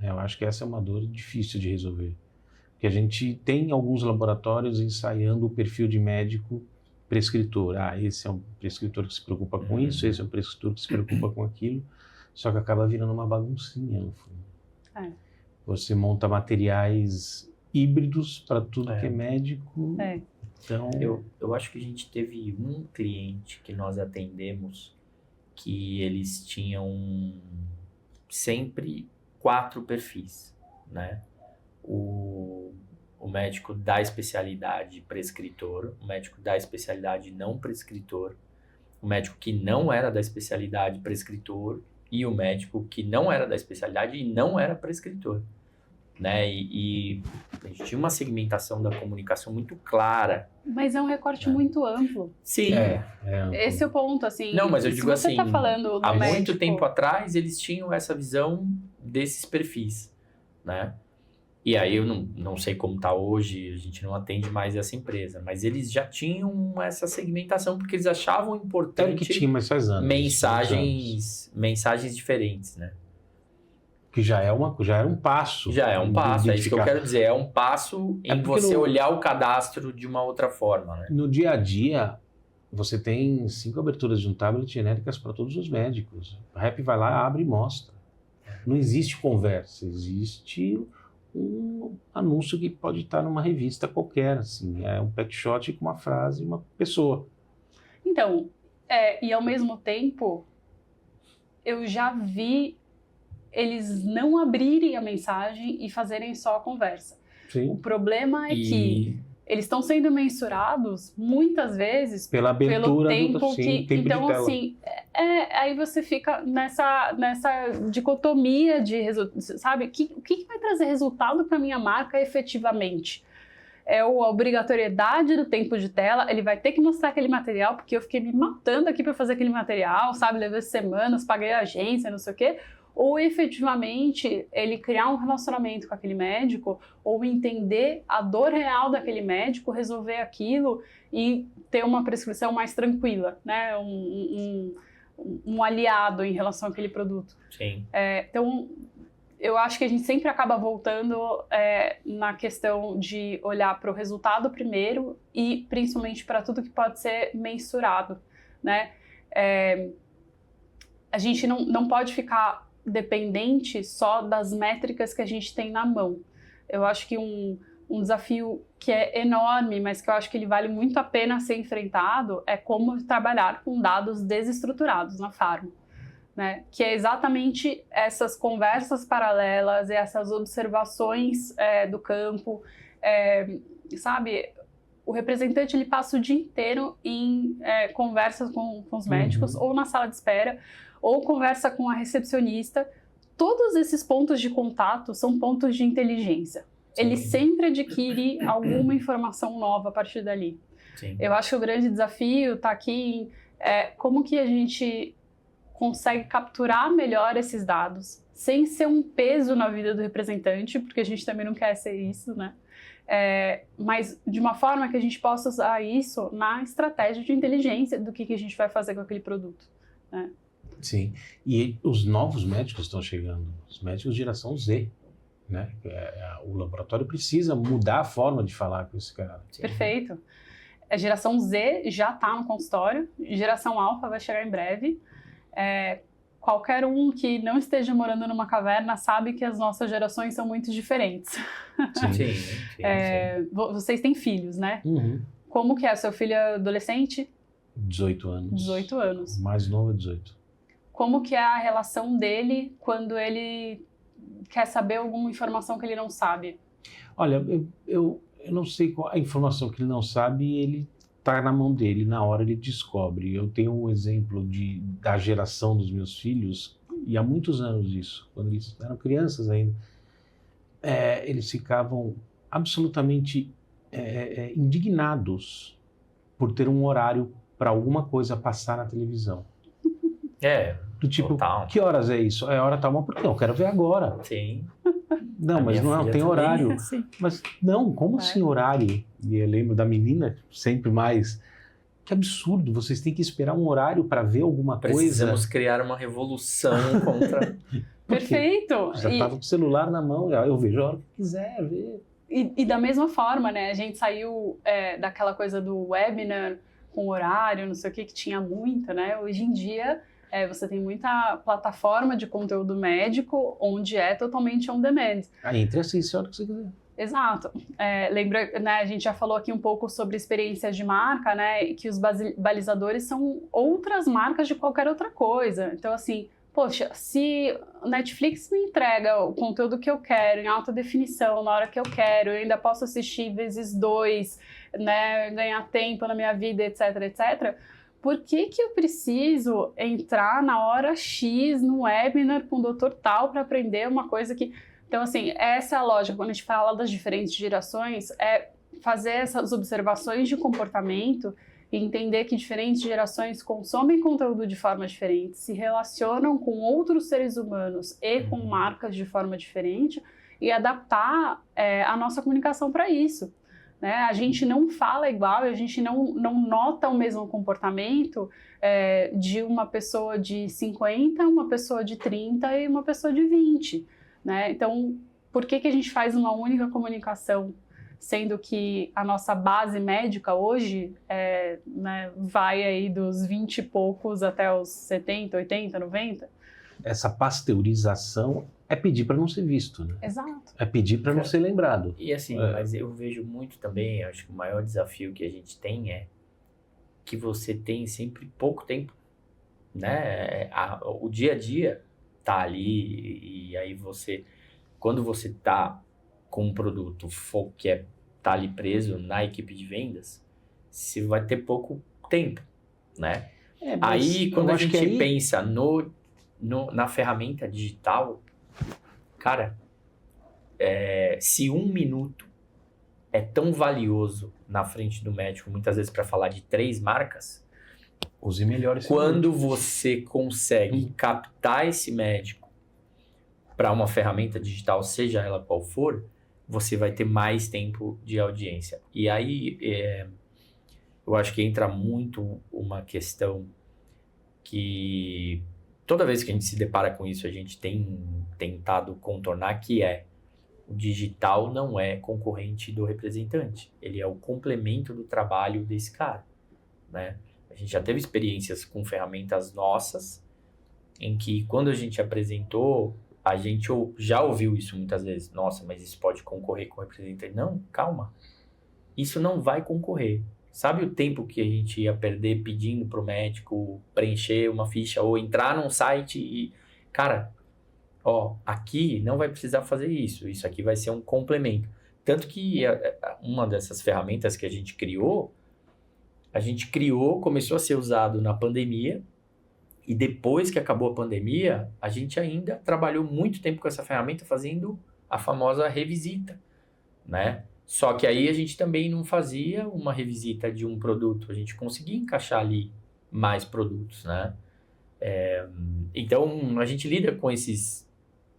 [SPEAKER 1] Eu acho que essa é uma dor difícil de resolver. Porque a gente tem alguns laboratórios ensaiando o perfil de médico prescritor. Esse é um prescritor que se preocupa com isso, esse é um prescritor que se preocupa com aquilo, só que acaba virando uma baguncinha, no fundo. Você monta materiais híbridos para tudo que é médico. Então...
[SPEAKER 2] Eu acho que a gente teve um cliente que nós atendemos que eles tinham sempre 4 perfis, né? O médico da especialidade prescritor, o médico da especialidade não prescritor, o médico que não era da especialidade prescritor e o médico que não era da especialidade e não era prescritor, né? E a gente tinha uma segmentação da comunicação muito clara.
[SPEAKER 3] Mas é um recorte muito amplo.
[SPEAKER 2] Sim.
[SPEAKER 3] Esse é o ponto, assim.
[SPEAKER 2] Não, mas eu digo assim,
[SPEAKER 3] tá falando
[SPEAKER 2] há muito tempo atrás eles tinham essa visão desses perfis, né? E aí eu não sei como está hoje, a gente não atende mais essa empresa, mas eles já tinham essa segmentação porque eles achavam importante
[SPEAKER 1] que tinha, mas faz anos,
[SPEAKER 2] mensagens diferentes, né?
[SPEAKER 1] Que já é um passo.
[SPEAKER 2] Já é um passo, é isso que eu quero dizer, é um passo em você olhar o cadastro de uma outra forma, né?
[SPEAKER 1] No dia a dia, você tem 5 aberturas de um tablet genéricas para todos os médicos. O rep vai lá, abre e mostra. Não existe conversa, existe um anúncio que pode estar numa revista qualquer, assim, é um packshot com uma frase, uma pessoa.
[SPEAKER 3] Então, e ao mesmo tempo, eu já vi eles não abrirem a mensagem e fazerem só a conversa.
[SPEAKER 1] Sim.
[SPEAKER 3] O problema é que eles estão sendo mensurados muitas vezes pela abertura pelo tempo tempo então de tela. Assim, aí você fica nessa dicotomia de sabe, o que vai trazer resultado para minha marca efetivamente? É a obrigatoriedade do tempo de tela, ele vai ter que mostrar aquele material, porque eu fiquei me matando aqui para fazer aquele material, sabe, levei semanas, paguei a agência, não sei o quê, ou efetivamente ele criar um relacionamento com aquele médico, ou entender a dor real daquele médico, resolver aquilo e ter uma prescrição mais tranquila, né? Um aliado em relação àquele produto.
[SPEAKER 2] Sim.
[SPEAKER 3] Então, eu acho que a gente sempre acaba voltando na questão de olhar para o resultado primeiro e principalmente para tudo que pode ser mensurado, né? A gente não pode ficar dependente só das métricas que a gente tem na mão. Eu acho que um um desafio que é enorme, mas que eu acho que ele vale muito a pena ser enfrentado, é como trabalhar com dados desestruturados na farma, né? Que é exatamente essas conversas paralelas e essas observações do campo, sabe? O representante ele passa o dia inteiro em conversas com os médicos, ou na sala de espera, ou conversa com a recepcionista. Todos esses pontos de contato são pontos de inteligência.
[SPEAKER 2] Sim.
[SPEAKER 3] Ele sempre adquire alguma informação nova a partir dali.
[SPEAKER 2] Sim.
[SPEAKER 3] Eu acho que o grande desafio está aqui em como que a gente consegue capturar melhor esses dados, sem ser um peso na vida do representante, porque a gente também não quer ser isso, né? Mas de uma forma que a gente possa usar isso na estratégia de inteligência do que a gente vai fazer com aquele produto, né?
[SPEAKER 1] Sim, e os novos médicos estão chegando, os médicos de geração Z, né? O laboratório precisa mudar a forma de falar com esse cara.
[SPEAKER 2] Sim.
[SPEAKER 3] Perfeito. A geração Z já está no consultório, geração Alpha vai chegar em breve. Qualquer um que não esteja morando numa caverna sabe que as nossas gerações são muito diferentes.
[SPEAKER 2] Sim.
[SPEAKER 3] Vocês têm filhos, né?
[SPEAKER 1] Uhum.
[SPEAKER 3] Como que é? Seu filho é adolescente?
[SPEAKER 1] 18 anos.
[SPEAKER 3] 18 anos.
[SPEAKER 1] O mais novo é 18.
[SPEAKER 3] Como que é a relação dele quando ele quer saber alguma informação que ele não sabe?
[SPEAKER 1] Olha, eu não sei qual a informação que ele não sabe, ele está na mão dele, na hora ele descobre. Eu tenho um exemplo da geração dos meus filhos, e há muitos anos isso, quando eles eram crianças ainda, eles ficavam absolutamente indignados por ter um horário para alguma coisa passar na televisão. Do tipo,
[SPEAKER 2] total.
[SPEAKER 1] Que horas é isso? É hora tal, mas por quê? Eu quero ver agora.
[SPEAKER 2] Sim.
[SPEAKER 1] Não, mas não tem
[SPEAKER 2] também.
[SPEAKER 1] horário.
[SPEAKER 2] Sim.
[SPEAKER 1] Mas não, como assim horário? E eu lembro da menina sempre mais. Que absurdo, vocês têm que esperar um horário para ver alguma
[SPEAKER 2] Precisamos
[SPEAKER 1] coisa.
[SPEAKER 2] criar uma revolução contra...
[SPEAKER 3] Perfeito!
[SPEAKER 1] Já estava com o celular na mão, eu vejo a hora que quiser ver.
[SPEAKER 3] E da mesma forma, né? A gente saiu daquela coisa do webinar com horário, não sei o que tinha muita, né? Hoje em dia, você tem muita plataforma de conteúdo médico onde é totalmente on demand.
[SPEAKER 1] Entre assim, a hora que você quiser.
[SPEAKER 3] Exato. Lembra, né, a gente já falou aqui um pouco sobre experiências de marca, né? E que os balizadores são outras marcas de qualquer outra coisa. Então, assim, poxa, se o Netflix me entrega o conteúdo que eu quero, em alta definição, na hora que eu quero, eu ainda posso assistir vezes 2, né? Ganhar tempo na minha vida, etc, etc. Por que eu preciso entrar na hora X no webinar com o doutor tal para aprender uma coisa que... Então, assim, essa é a lógica. Quando a gente fala das diferentes gerações, é fazer essas observações de comportamento e entender que diferentes gerações consomem conteúdo de forma diferente, se relacionam com outros seres humanos e com marcas de forma diferente e adaptar a nossa comunicação para isso. Né? A gente não fala igual, a gente não nota o mesmo comportamento de uma pessoa de 50, uma pessoa de 30 e uma pessoa de 20. Né? Então, por que a gente faz uma única comunicação, sendo que a nossa base médica hoje né, vai aí dos 20 e poucos até os 70, 80, 90?
[SPEAKER 1] Essa pasteurização é pedir para não ser visto, né?
[SPEAKER 3] Exato.
[SPEAKER 1] É pedir para não ser lembrado.
[SPEAKER 2] E assim, mas eu vejo muito também, acho que o maior desafio que a gente tem é que você tem sempre pouco tempo, né? O dia a dia tá ali e aí quando você tá com um produto que tá ali preso na equipe de vendas, você vai ter pouco tempo, né? Aí quando a gente pensa na ferramenta digital, cara, se 1 minuto é tão valioso na frente do médico, muitas vezes para falar de 3 marcas,
[SPEAKER 1] use melhores.
[SPEAKER 2] Quando você consegue captar esse médico para uma ferramenta digital, seja ela qual for, você vai ter mais tempo de audiência. E aí, eu acho que entra muito uma questão que toda vez que a gente se depara com isso, a gente tem tentado contornar, que o digital não é concorrente do representante. Ele é o complemento do trabalho desse cara, né? A gente já teve experiências com ferramentas nossas, em que quando a gente apresentou a gente já ouviu isso muitas vezes. Nossa, mas isso pode concorrer com o representante. Não, calma. Isso não vai concorrer. Sabe o tempo que a gente ia perder pedindo pro médico preencher uma ficha ou entrar num site e... Cara, aqui não vai precisar fazer isso. Isso aqui vai ser um complemento. Tanto que uma dessas ferramentas que a gente criou, começou a ser usado na pandemia. E depois que acabou a pandemia, a gente ainda trabalhou muito tempo com essa ferramenta fazendo a famosa revisita, né? Só que aí a gente também não fazia uma revisita de um produto, a gente conseguia encaixar ali mais produtos, né? Então, a gente lida com esses,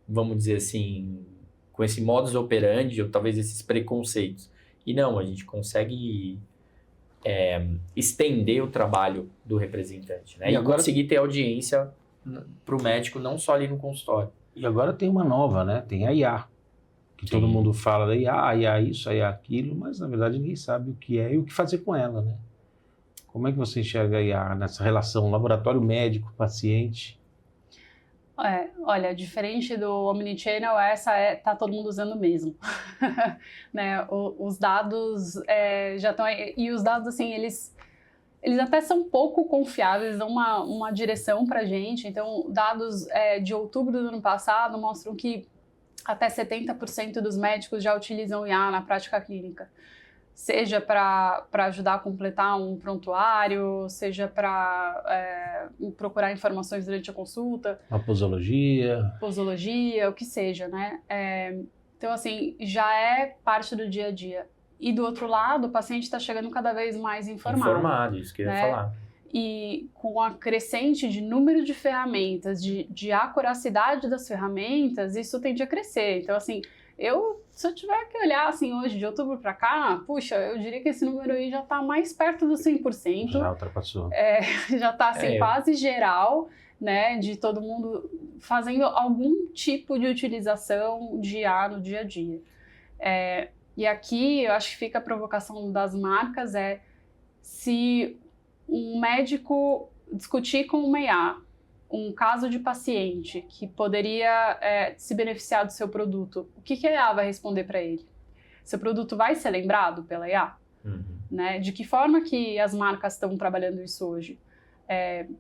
[SPEAKER 2] vamos dizer assim, com esse modus operandi, ou talvez esses preconceitos. E não, a gente consegue estender o trabalho do representante, né? E agora conseguir ter audiência para o médico, não só ali no consultório.
[SPEAKER 1] E agora tem uma nova, né? Tem a IA. Que todo mundo fala da IA isso, IA aquilo, mas na verdade ninguém sabe o que é e o que fazer com ela, né? Como é que você enxerga a IA nessa relação laboratório médico-paciente?
[SPEAKER 3] Olha, diferente do Omnichannel, tá todo mundo usando mesmo. Né? Os dados já estão aí, e os dados, assim, eles até são pouco confiáveis, dão uma direção pra gente. Então, dados de outubro do ano passado mostram que até 70% dos médicos já utilizam IA na prática clínica. Seja para ajudar a completar um prontuário, seja para procurar informações durante a consulta.
[SPEAKER 1] A posologia,
[SPEAKER 3] o que seja, né? Então, assim, já é parte do dia a dia. E do outro lado, o paciente está chegando cada vez mais informado.
[SPEAKER 2] Isso que eu ia falar.
[SPEAKER 3] E com a crescente de número de ferramentas, de acuracidade das ferramentas, isso tende a crescer. Então, assim, se eu tiver que olhar, assim, hoje, de outubro para cá, puxa, eu diria que esse número aí já está mais perto do 100%.
[SPEAKER 1] Já ultrapassou.
[SPEAKER 3] Já está, assim, quase geral, né, de todo mundo fazendo algum tipo de utilização de IA no dia a dia. E aqui, eu acho que fica a provocação das marcas, se um médico discutir com uma IA um caso de paciente que poderia se beneficiar do seu produto, o que a IA vai responder para ele? Seu produto vai ser lembrado pela IA? Né? De que forma que as marcas estão trabalhando isso hoje?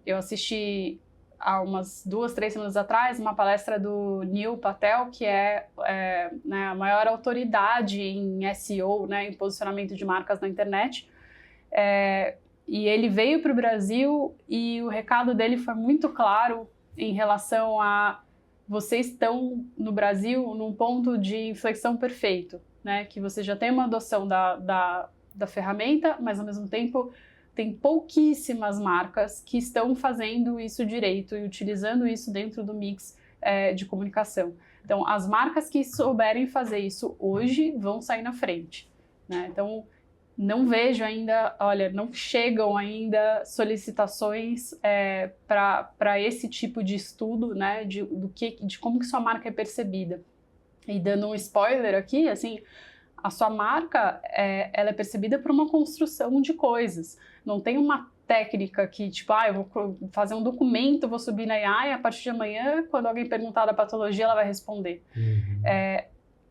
[SPEAKER 3] Eu assisti há umas 2-3 semanas atrás uma palestra do Neil Patel, que né, a maior autoridade em SEO, né, em posicionamento de marcas na internet. E ele veio para o Brasil e o recado dele foi muito claro em relação a vocês estão no Brasil num ponto de inflexão perfeito, né? Que você já tem uma adoção da ferramenta, mas ao mesmo tempo tem pouquíssimas marcas que estão fazendo isso direito e utilizando isso dentro do mix de comunicação. Então, as marcas que souberem fazer isso hoje vão sair na frente, né? Então, não vejo ainda, não chegam ainda solicitações para esse tipo de estudo, né, de como que sua marca é percebida. E dando um spoiler aqui, assim, a sua marca, ela é percebida por uma construção de coisas. Não tem uma técnica que, tipo, eu vou fazer um documento, vou subir na IA e a partir de amanhã, quando alguém perguntar da patologia, ela vai responder.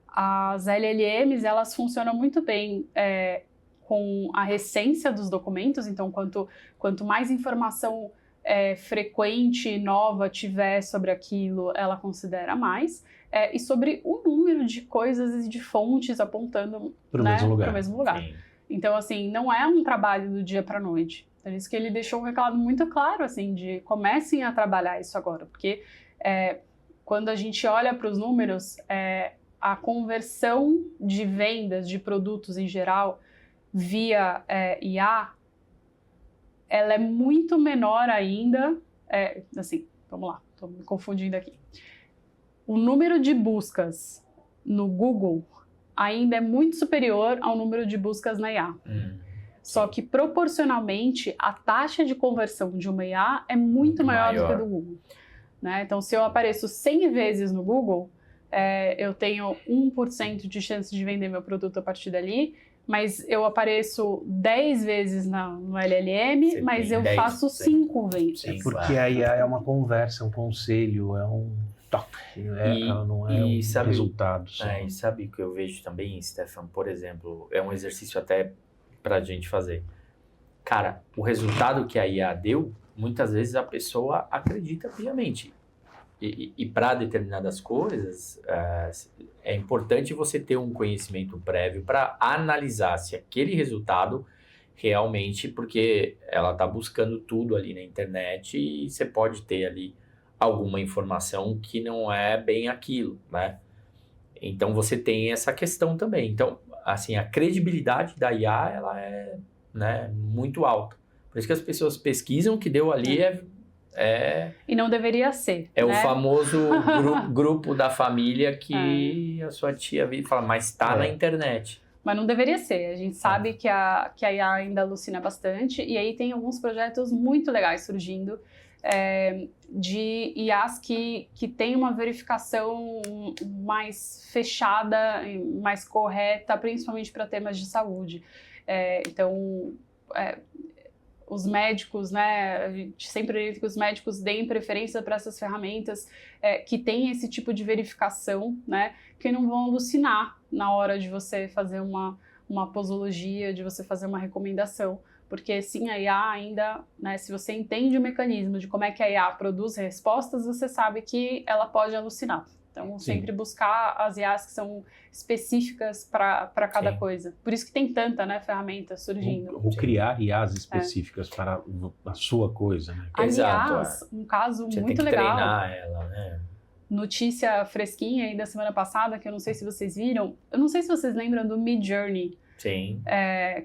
[SPEAKER 3] As LLMs, elas funcionam muito bem com a recência dos documentos, então quanto mais informação frequente e nova tiver sobre aquilo, ela considera mais, e sobre o número de coisas e de fontes apontando para o mesmo lugar. Sim. Então, assim, não é um trabalho do dia para a noite. Por isso que ele deixou um recado muito claro, assim, de comecem a trabalhar isso agora, porque quando a gente olha para os números, a conversão de vendas de produtos em geral via IA, ela é muito menor ainda, assim, vamos lá, estou me confundindo aqui. O número de buscas no Google ainda é muito superior ao número de buscas na IA. Só que, proporcionalmente, a taxa de conversão de uma IA é muito maior do que a do Google. Né? Então, se eu apareço 100 vezes no Google, eu tenho 1% de chance de vender meu produto a partir dali, mas eu apareço 10 vezes no LLM, mas eu faço 5 vezes.
[SPEAKER 1] Porque a IA é uma conversa, um conselho, toque. Ela não é um resultado só.
[SPEAKER 2] E sabe o que eu vejo também, Stefan? Por exemplo, é um exercício até pra gente fazer. Cara, o resultado que a IA deu, muitas vezes a pessoa acredita piamente. E para determinadas coisas, é importante você ter um conhecimento prévio para analisar se aquele resultado realmente, porque ela está buscando tudo ali na internet e você pode ter ali alguma informação que não é bem aquilo, né? Então você tem essa questão também. Então, assim, a credibilidade da IA, ela é, né, muito alta. Por isso que as pessoas pesquisam, o que deu ali
[SPEAKER 3] E não deveria ser.
[SPEAKER 2] É,
[SPEAKER 3] né?
[SPEAKER 2] o famoso grupo da família que a sua tia vira e fala, mas está na internet.
[SPEAKER 3] Mas não deveria ser. A gente sabe que a IA ainda alucina bastante. E aí tem alguns projetos muito legais surgindo de IAs que tem uma verificação mais fechada, mais correta, principalmente para temas de saúde. Então, os médicos, né, a gente sempre orienta que os médicos deem preferência para essas ferramentas que têm esse tipo de verificação, né, que não vão alucinar na hora de você fazer uma posologia, de você fazer uma recomendação. Porque sim, a IA ainda, né, se você entende o mecanismo de como é que a IA produz respostas, você sabe que ela pode alucinar. Então, sempre buscar as IAs que são específicas para cada coisa. Por isso que tem tanta, né, ferramenta surgindo.
[SPEAKER 1] Ou criar IAs específicas para a sua coisa, né?
[SPEAKER 3] Aliás, um caso
[SPEAKER 2] você
[SPEAKER 3] muito
[SPEAKER 2] tem que
[SPEAKER 3] legal.
[SPEAKER 2] Treinar ela, né?
[SPEAKER 3] Notícia fresquinha aí da semana passada, que eu não sei se vocês viram. Eu não sei se vocês lembram do Midjourney.
[SPEAKER 2] Sim.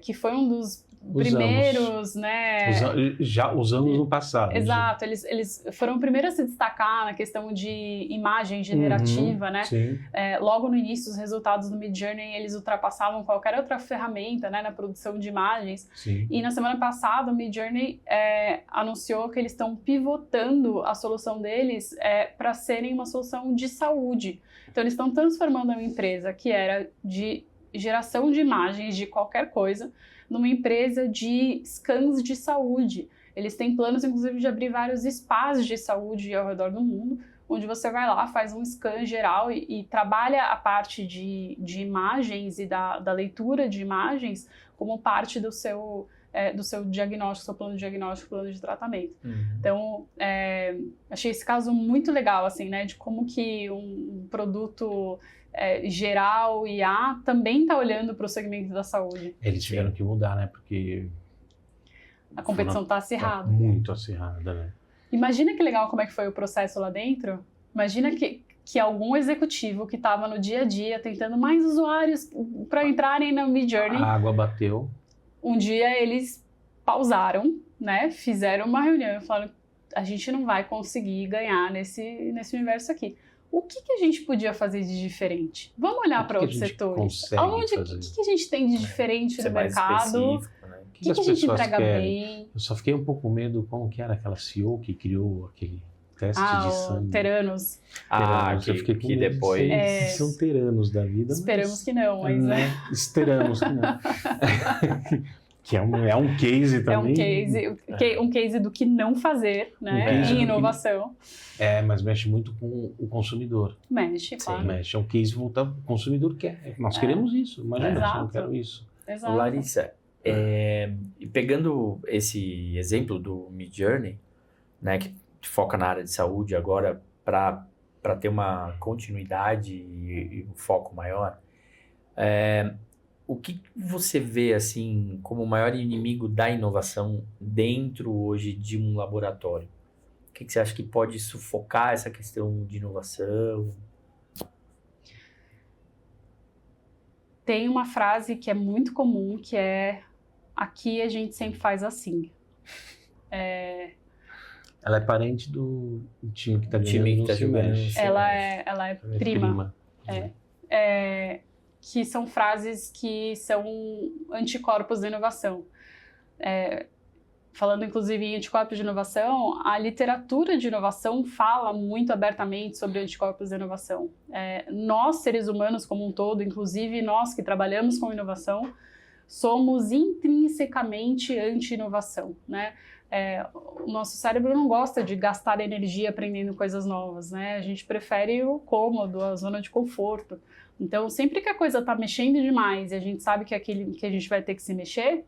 [SPEAKER 3] Que foi um dos primeiros, né?
[SPEAKER 1] Já usamos no passado.
[SPEAKER 3] Exato, eles foram os primeiros a se destacar na questão de imagem generativa, né?
[SPEAKER 1] Sim.
[SPEAKER 3] Logo no início, os resultados do Midjourney, eles ultrapassavam qualquer outra ferramenta, né, na produção de imagens.
[SPEAKER 1] Sim.
[SPEAKER 3] E na semana passada, o Midjourney anunciou que eles estão pivotando a solução deles para serem uma solução de saúde. Então, eles estão transformando uma empresa que era de geração de imagens de qualquer coisa numa empresa de scans de saúde. Eles têm planos, inclusive, de abrir vários spas de saúde ao redor do mundo, onde você vai lá, faz um scan geral e trabalha a parte de imagens e da leitura de imagens como parte do seu diagnóstico, seu plano de diagnóstico, plano de tratamento. Então, achei esse caso muito legal, assim, né, de como que um produto geral, IA, também está olhando para o segmento da saúde.
[SPEAKER 1] Eles tiveram que mudar, né, porque
[SPEAKER 3] a competição está acirrada.
[SPEAKER 1] Muito acirrada, né?
[SPEAKER 3] Imagina que legal como é que foi o processo lá dentro. Imagina que algum executivo que estava no dia a dia tentando mais usuários para entrarem no Midjourney.
[SPEAKER 1] A água bateu.
[SPEAKER 3] Um dia eles pausaram, né? Fizeram uma reunião e falaram: a gente não vai conseguir ganhar nesse universo aqui. O que a gente podia fazer de diferente? Vamos olhar para outros setores. O que a gente tem de diferente no mercado?
[SPEAKER 2] Né?
[SPEAKER 3] O que a gente entrega bem?
[SPEAKER 1] Eu só fiquei um pouco com medo, como que era aquela CEO que criou aquele teste de sangue.
[SPEAKER 3] Teranos.
[SPEAKER 1] Eu fiquei com medo
[SPEAKER 2] depois...
[SPEAKER 1] são teranos da vida.
[SPEAKER 3] Esperamos que não, mas...
[SPEAKER 1] Esperamos que não. Que é um case também.
[SPEAKER 3] Um case do que não fazer, né? Em inovação.
[SPEAKER 1] Mas mexe muito com o consumidor.
[SPEAKER 3] Mexe, claro.
[SPEAKER 1] Mexe. É um case voltado para o consumidor quer. Nós queremos isso. Imagina, eu não quero isso.
[SPEAKER 3] Exato.
[SPEAKER 2] Larissa, pegando esse exemplo do Midjourney, né, que foca na área de saúde agora para ter uma continuidade e um foco maior, o que você vê assim como o maior inimigo da inovação dentro hoje de um laboratório? O que você acha que pode sufocar essa questão de inovação?
[SPEAKER 3] Tem uma frase que é muito comum, que é: aqui a gente sempre faz assim.
[SPEAKER 1] Ela é parente do time que está ganhando.
[SPEAKER 3] Ela é prima. Que são frases que são anticorpos da inovação. Falando inclusive em anticorpos de inovação, a literatura de inovação fala muito abertamente sobre anticorpos da inovação. Nós, seres humanos como um todo, inclusive nós que trabalhamos com inovação, somos intrinsecamente anti-inovação, né? O nosso cérebro não gosta de gastar energia aprendendo coisas novas, né? A gente prefere o cômodo, a zona de conforto. Então, sempre que a coisa está mexendo demais e a gente sabe que é aquele que a gente vai ter que se mexer,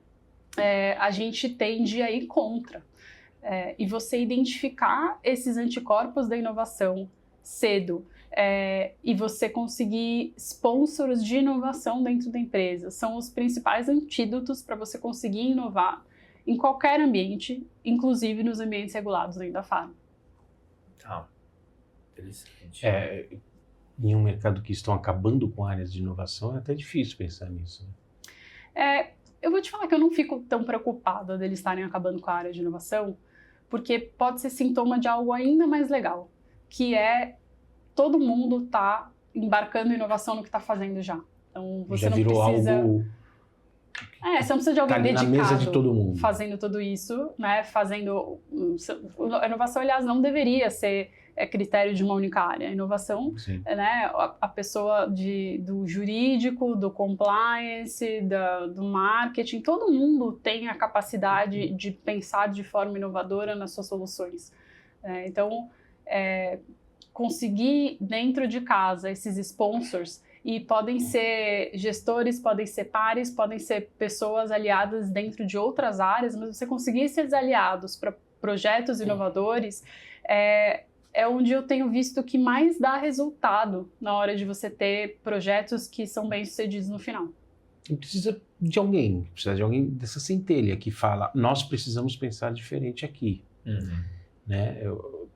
[SPEAKER 3] a gente tende a ir contra. E você identificar esses anticorpos da inovação cedo e você conseguir sponsors de inovação dentro da empresa são os principais antídotos para você conseguir inovar em qualquer ambiente, inclusive nos ambientes regulados dentro da Farm.
[SPEAKER 2] Interessante.
[SPEAKER 1] Em um mercado que estão acabando com áreas de inovação, é até difícil pensar nisso.
[SPEAKER 3] Né? Eu vou te falar que eu não fico tão preocupada deles estarem acabando com a área de inovação, porque pode ser sintoma de algo ainda mais legal, que é todo mundo tá embarcando inovação no que está fazendo já. Então você
[SPEAKER 1] já
[SPEAKER 3] não
[SPEAKER 1] virou
[SPEAKER 3] precisa...
[SPEAKER 1] algo...
[SPEAKER 3] você não precisa de alguém dedicado
[SPEAKER 1] na mesa de todo mundo.
[SPEAKER 3] fazendo tudo isso, né? A inovação, aliás, não deveria ser critério de uma única área. A inovação, né? A pessoa do jurídico, do compliance, do marketing, todo mundo tem a capacidade de pensar de forma inovadora nas suas soluções. Então, conseguir dentro de casa esses sponsors, e podem ser gestores, podem ser pares, podem ser pessoas aliadas dentro de outras áreas, mas você conseguir esses aliados para projetos inovadores é onde eu tenho visto que mais dá resultado na hora de você ter projetos que são bem-sucedidos no final.
[SPEAKER 1] E precisa de alguém dessa centelha que fala, nós precisamos pensar diferente aqui. Né?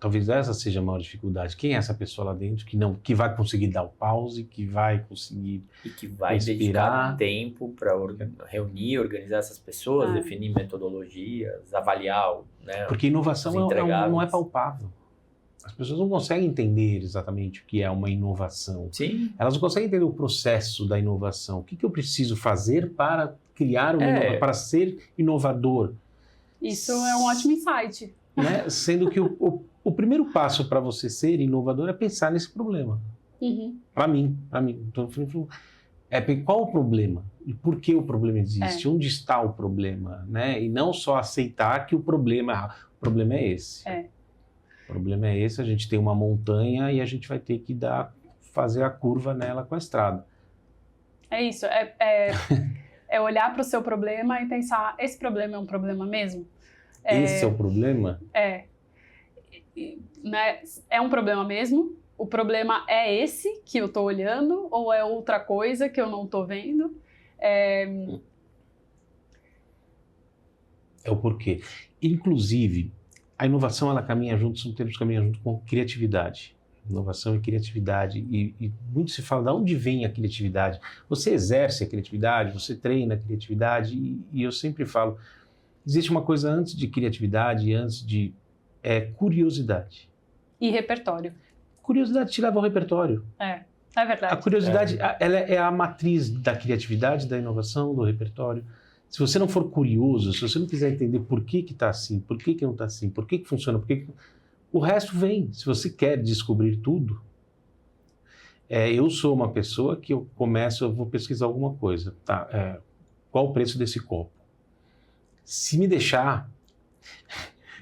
[SPEAKER 1] Talvez essa seja a maior dificuldade. Quem é essa pessoa lá dentro que vai conseguir dar o pause, que vai conseguir
[SPEAKER 2] e que vai
[SPEAKER 1] respirar,
[SPEAKER 2] dedicar tempo para reunir, organizar essas pessoas, definir metodologias, avaliar, né?
[SPEAKER 1] Porque inovação não é palpável. As pessoas não conseguem entender exatamente o que é uma inovação.
[SPEAKER 2] Sim.
[SPEAKER 1] Elas não conseguem entender o processo da inovação. O que eu preciso fazer para criar para ser inovador?
[SPEAKER 3] Isso é um ótimo insight.
[SPEAKER 1] Né? Sendo que o primeiro passo para você ser inovador é pensar nesse problema. Para mim. Então, qual o problema? E por que o problema existe? Onde está o problema? Né? E não só aceitar que o problema é esse. O problema é esse, a gente tem uma montanha e a gente vai ter que fazer a curva nela com a estrada.
[SPEAKER 3] É isso, é olhar para o seu problema e pensar, esse problema é um problema mesmo?
[SPEAKER 1] Esse é o problema?
[SPEAKER 3] Né? É um problema mesmo? O problema é esse que eu estou olhando ou é outra coisa que eu não estou vendo?
[SPEAKER 1] É o porquê. Inclusive, a inovação ela caminha junto, são termos que caminham junto com criatividade. Inovação e criatividade. E muito se fala de onde vem a criatividade. Você exerce a criatividade, você treina a criatividade e eu sempre falo, existe uma coisa antes de criatividade e antes de curiosidade.
[SPEAKER 3] E repertório.
[SPEAKER 1] Curiosidade te leva ao repertório.
[SPEAKER 3] É verdade.
[SPEAKER 1] A curiosidade ela é a matriz da criatividade, da inovação, do repertório. Se você não for curioso, se você não quiser entender por que está assim, por que não está assim, por que funciona, o resto vem. Se você quer descobrir tudo, eu sou uma pessoa que eu vou pesquisar alguma coisa. Tá? Qual o preço desse copo? Se me deixar,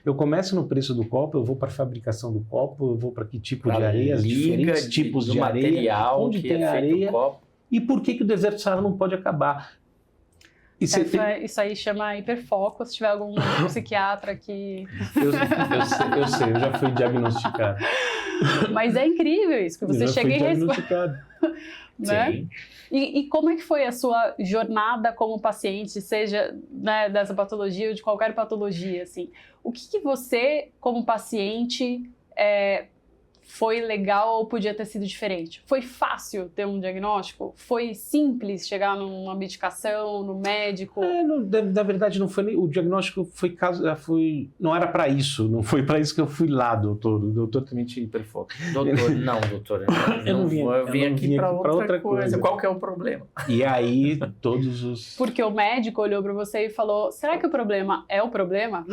[SPEAKER 1] eu começo no preço do copo, eu vou para a fabricação do copo, eu vou para que tipo de areia, diferentes tipos de areia,
[SPEAKER 2] material
[SPEAKER 1] onde tem areia, e por que o deserto do Saara não pode acabar.
[SPEAKER 3] Isso aí chama hiperfoco, se tiver algum psiquiatra que...
[SPEAKER 1] Eu sei, eu já fui diagnosticado.
[SPEAKER 3] Mas é incrível isso, que você chega e responde. Né?
[SPEAKER 2] Sim.
[SPEAKER 3] E como é que foi a sua jornada como paciente, seja, né, dessa patologia ou de qualquer patologia, assim? O que você, como paciente, foi legal ou podia ter sido diferente? Foi fácil ter um diagnóstico? Foi simples chegar numa medicação, no médico?
[SPEAKER 1] Na verdade, não foi nem, o diagnóstico não era para isso, não foi para isso que eu fui lá, doutor. O doutor também tinha hiperfoco.
[SPEAKER 2] Doutor. Eu vim aqui para outra coisa. Qual que é o problema?
[SPEAKER 1] E aí, todos os...
[SPEAKER 3] Porque o médico olhou para você e falou, será que o problema é o problema?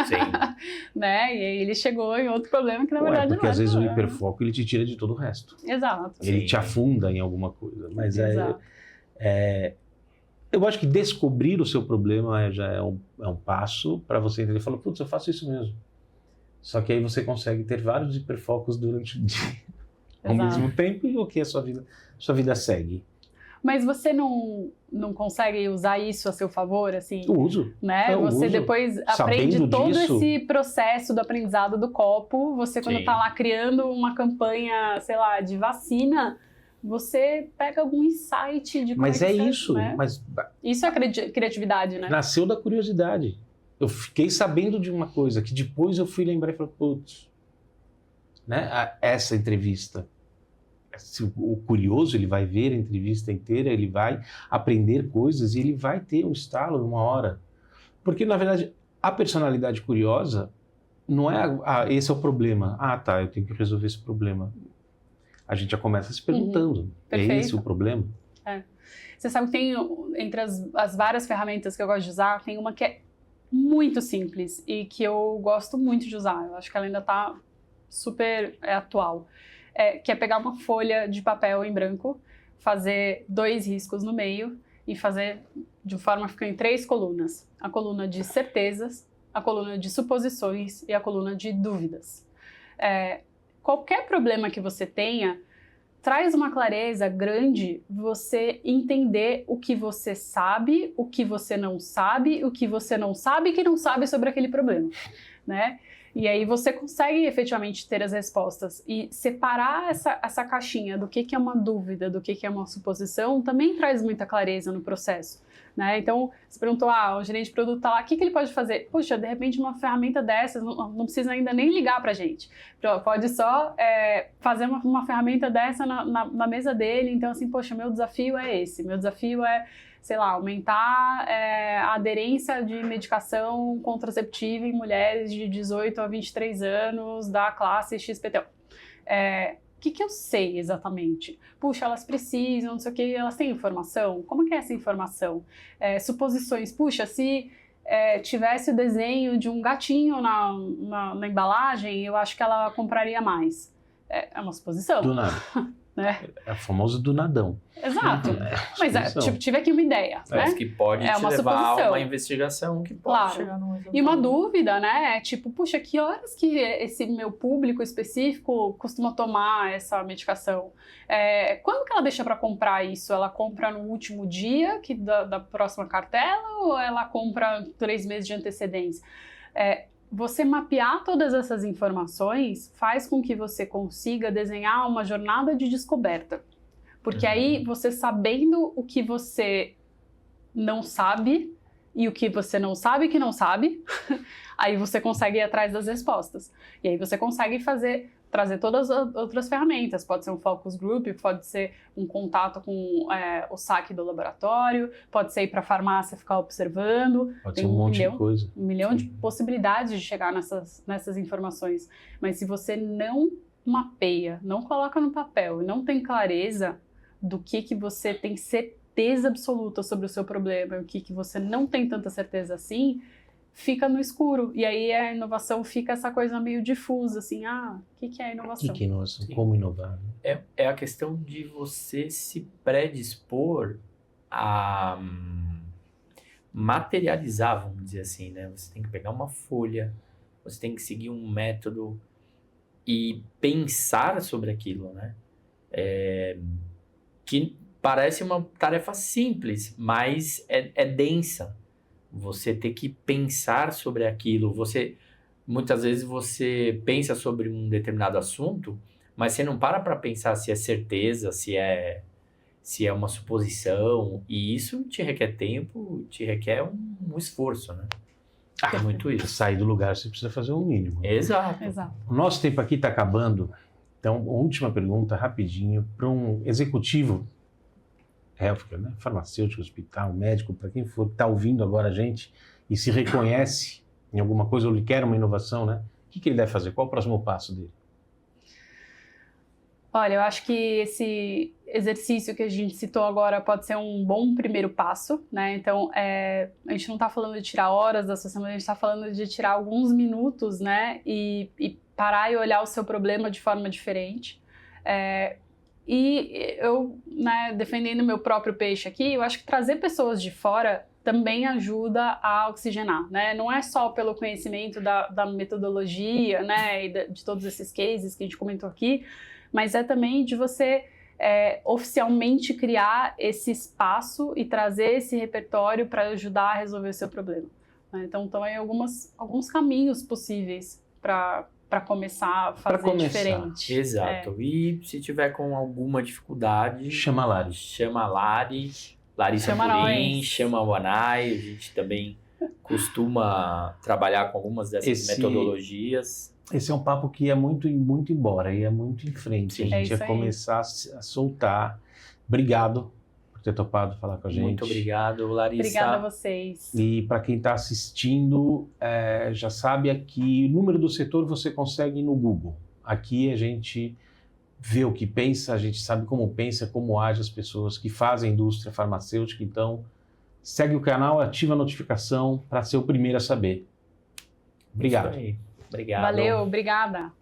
[SPEAKER 2] Sim.
[SPEAKER 3] Né? E aí ele chegou em outro problema que na verdade
[SPEAKER 1] porque
[SPEAKER 3] não é.
[SPEAKER 1] Às vezes o hiperfoco ele te tira de todo o resto.
[SPEAKER 3] Exato.
[SPEAKER 1] Ele te afunda em alguma coisa. Mas Eu acho que descobrir o seu problema já é um passo para você entender. Fala, putz, eu faço isso mesmo. Só que aí você consegue ter vários hiperfocos durante o dia ao mesmo tempo e o que a sua vida segue.
[SPEAKER 3] Mas você não consegue usar isso a seu favor, assim?
[SPEAKER 1] Eu uso.
[SPEAKER 3] Né? Você
[SPEAKER 1] uso.
[SPEAKER 3] Depois aprende
[SPEAKER 1] Sabendo
[SPEAKER 3] todo
[SPEAKER 1] disso,
[SPEAKER 3] esse processo do aprendizado do copo. Você, quando
[SPEAKER 2] Sim.
[SPEAKER 3] está lá criando uma campanha, sei lá, de vacina, você pega algum insight de como
[SPEAKER 1] mas é
[SPEAKER 3] que você,
[SPEAKER 1] isso.
[SPEAKER 3] né?
[SPEAKER 1] Mas
[SPEAKER 3] Isso é criatividade, né?
[SPEAKER 1] nasceu da curiosidade. Eu fiquei sabendo de uma coisa que depois eu fui lembrar e falei, putz, né? Essa entrevista. O curioso, ele vai ver a entrevista inteira, ele vai aprender coisas e ele vai ter um estalo numa hora. Porque, na verdade, a personalidade curiosa não é esse é o problema. Ah, tá, eu tenho que resolver esse problema. A gente já começa se perguntando, é esse o problema?
[SPEAKER 3] É. Você sabe que tem, entre as várias ferramentas que eu gosto de usar, tem uma que é muito simples e que eu gosto muito de usar. Eu acho que ela ainda está super atual. Que é pegar uma folha de papel em branco, fazer 2 riscos no meio e fazer de forma que fica em 3 colunas. A coluna de certezas, a coluna de suposições e a coluna de dúvidas. Qualquer problema que você tenha, traz uma clareza grande você entender o que você sabe, o que você não sabe, o que você não sabe que não sabe sobre aquele problema, né? E aí você consegue efetivamente ter as respostas e separar essa caixinha do que é uma dúvida, do que é uma suposição, também traz muita clareza no processo, né? Então, você perguntou, o gerente de produto está lá, o que ele pode fazer? Puxa, de repente uma ferramenta dessas, não precisa ainda nem ligar para a gente. Pode só fazer uma ferramenta dessa na mesa dele. Então, assim, poxa, meu desafio é esse. Meu desafio é, sei lá, aumentar a aderência de medicação contraceptiva em mulheres de 18 a 23 anos da classe XPTO. O que eu sei exatamente? Puxa, elas precisam, não sei o que, elas têm informação? Como que é essa informação? Suposições, puxa, se tivesse o desenho de um gatinho na embalagem, eu acho que ela compraria mais. É uma suposição.
[SPEAKER 1] Do nada.
[SPEAKER 3] Né?
[SPEAKER 1] É a famosa do nadão.
[SPEAKER 3] Exato. Mas tive aqui uma ideia, né?
[SPEAKER 2] Mas que pode te
[SPEAKER 3] uma
[SPEAKER 2] levar
[SPEAKER 3] suposição.
[SPEAKER 2] a uma investigação que pode
[SPEAKER 3] Claro.
[SPEAKER 2] chegar num resultado.
[SPEAKER 3] E uma dúvida, né? Tipo, puxa, que horas que esse meu público específico costuma tomar essa medicação? Quando que ela deixa para comprar isso? Ela compra no último dia da próxima cartela ou ela compra 3 meses de antecedência? Você mapear todas essas informações faz com que você consiga desenhar uma jornada de descoberta. Porque aí, você sabendo o que você não sabe e o que você não sabe que não sabe, aí você consegue ir atrás das respostas. E aí você consegue trazer todas as outras ferramentas. Pode ser um focus group, pode ser um contato com o saque do laboratório, pode ser ir para a farmácia ficar observando.
[SPEAKER 1] Pode ser um monte de coisa.
[SPEAKER 3] Um milhão de possibilidades de chegar nessas informações. Mas se você não mapeia, não coloca no papel e não tem clareza do que você tem certeza absoluta sobre o seu problema e o que você não tem tanta certeza assim, fica no escuro. E aí a inovação fica essa coisa meio difusa, assim, o que é a inovação?
[SPEAKER 1] O que é inovação?
[SPEAKER 2] Sim.
[SPEAKER 1] Como inovar?
[SPEAKER 2] É a questão de você se predispor a materializar, vamos dizer assim, né? Você tem que pegar uma folha, você tem que seguir um método e pensar sobre aquilo, né? Que parece uma tarefa simples, mas é densa. Você ter que pensar sobre aquilo. Muitas vezes você pensa sobre um determinado assunto, mas você não para pensar se é certeza, se é uma suposição, e isso te requer tempo, te requer um esforço, né? É muito
[SPEAKER 1] Para
[SPEAKER 2] isso.
[SPEAKER 1] sair do lugar, você precisa fazer um mínimo.
[SPEAKER 2] Exato.
[SPEAKER 1] O nosso tempo aqui está acabando. Então, última pergunta, rapidinho, para um executivo healthcare, né? Farmacêutico, hospital, médico, para quem for que está ouvindo agora a gente e se reconhece em alguma coisa ou ele quer uma inovação, né? O que ele deve fazer? Qual o próximo passo dele?
[SPEAKER 3] Olha, eu acho que esse exercício que a gente citou agora pode ser um bom primeiro passo, né? Então, a gente não está falando de tirar horas da sua semana, a gente está falando de tirar alguns minutos, né? E parar e olhar o seu problema de forma diferente. E eu, né, defendendo meu próprio peixe aqui, eu acho que trazer pessoas de fora também ajuda a oxigenar, né? Não é só pelo conhecimento da metodologia, né, e de todos esses cases que a gente comentou aqui, mas é também de você oficialmente criar esse espaço e trazer esse repertório para ajudar a resolver o seu problema. Né? Então, estão aí alguns caminhos possíveis para começar a fazer diferente.
[SPEAKER 2] Exato. E se tiver com alguma dificuldade,
[SPEAKER 1] Chama a Lari.
[SPEAKER 2] Chama a Lari. Larissa Purim, chama o Anai. A gente também costuma trabalhar com algumas dessas metodologias.
[SPEAKER 1] Esse é um papo que ia muito embora, ia muito em frente.
[SPEAKER 2] Sim.
[SPEAKER 1] A gente ia começar a soltar. Obrigado por ter topado falar com a gente.
[SPEAKER 2] Muito obrigado, Larissa.
[SPEAKER 3] Obrigada a vocês.
[SPEAKER 1] E para quem está assistindo, já sabe aqui, o número do setor você consegue no Google. Aqui a gente vê o que pensa, a gente sabe como pensa, como age as pessoas que fazem indústria farmacêutica. Então, segue o canal, ativa a notificação para ser o primeiro a saber. Obrigado.
[SPEAKER 2] Isso aí. Obrigado.
[SPEAKER 3] Valeu, obrigada.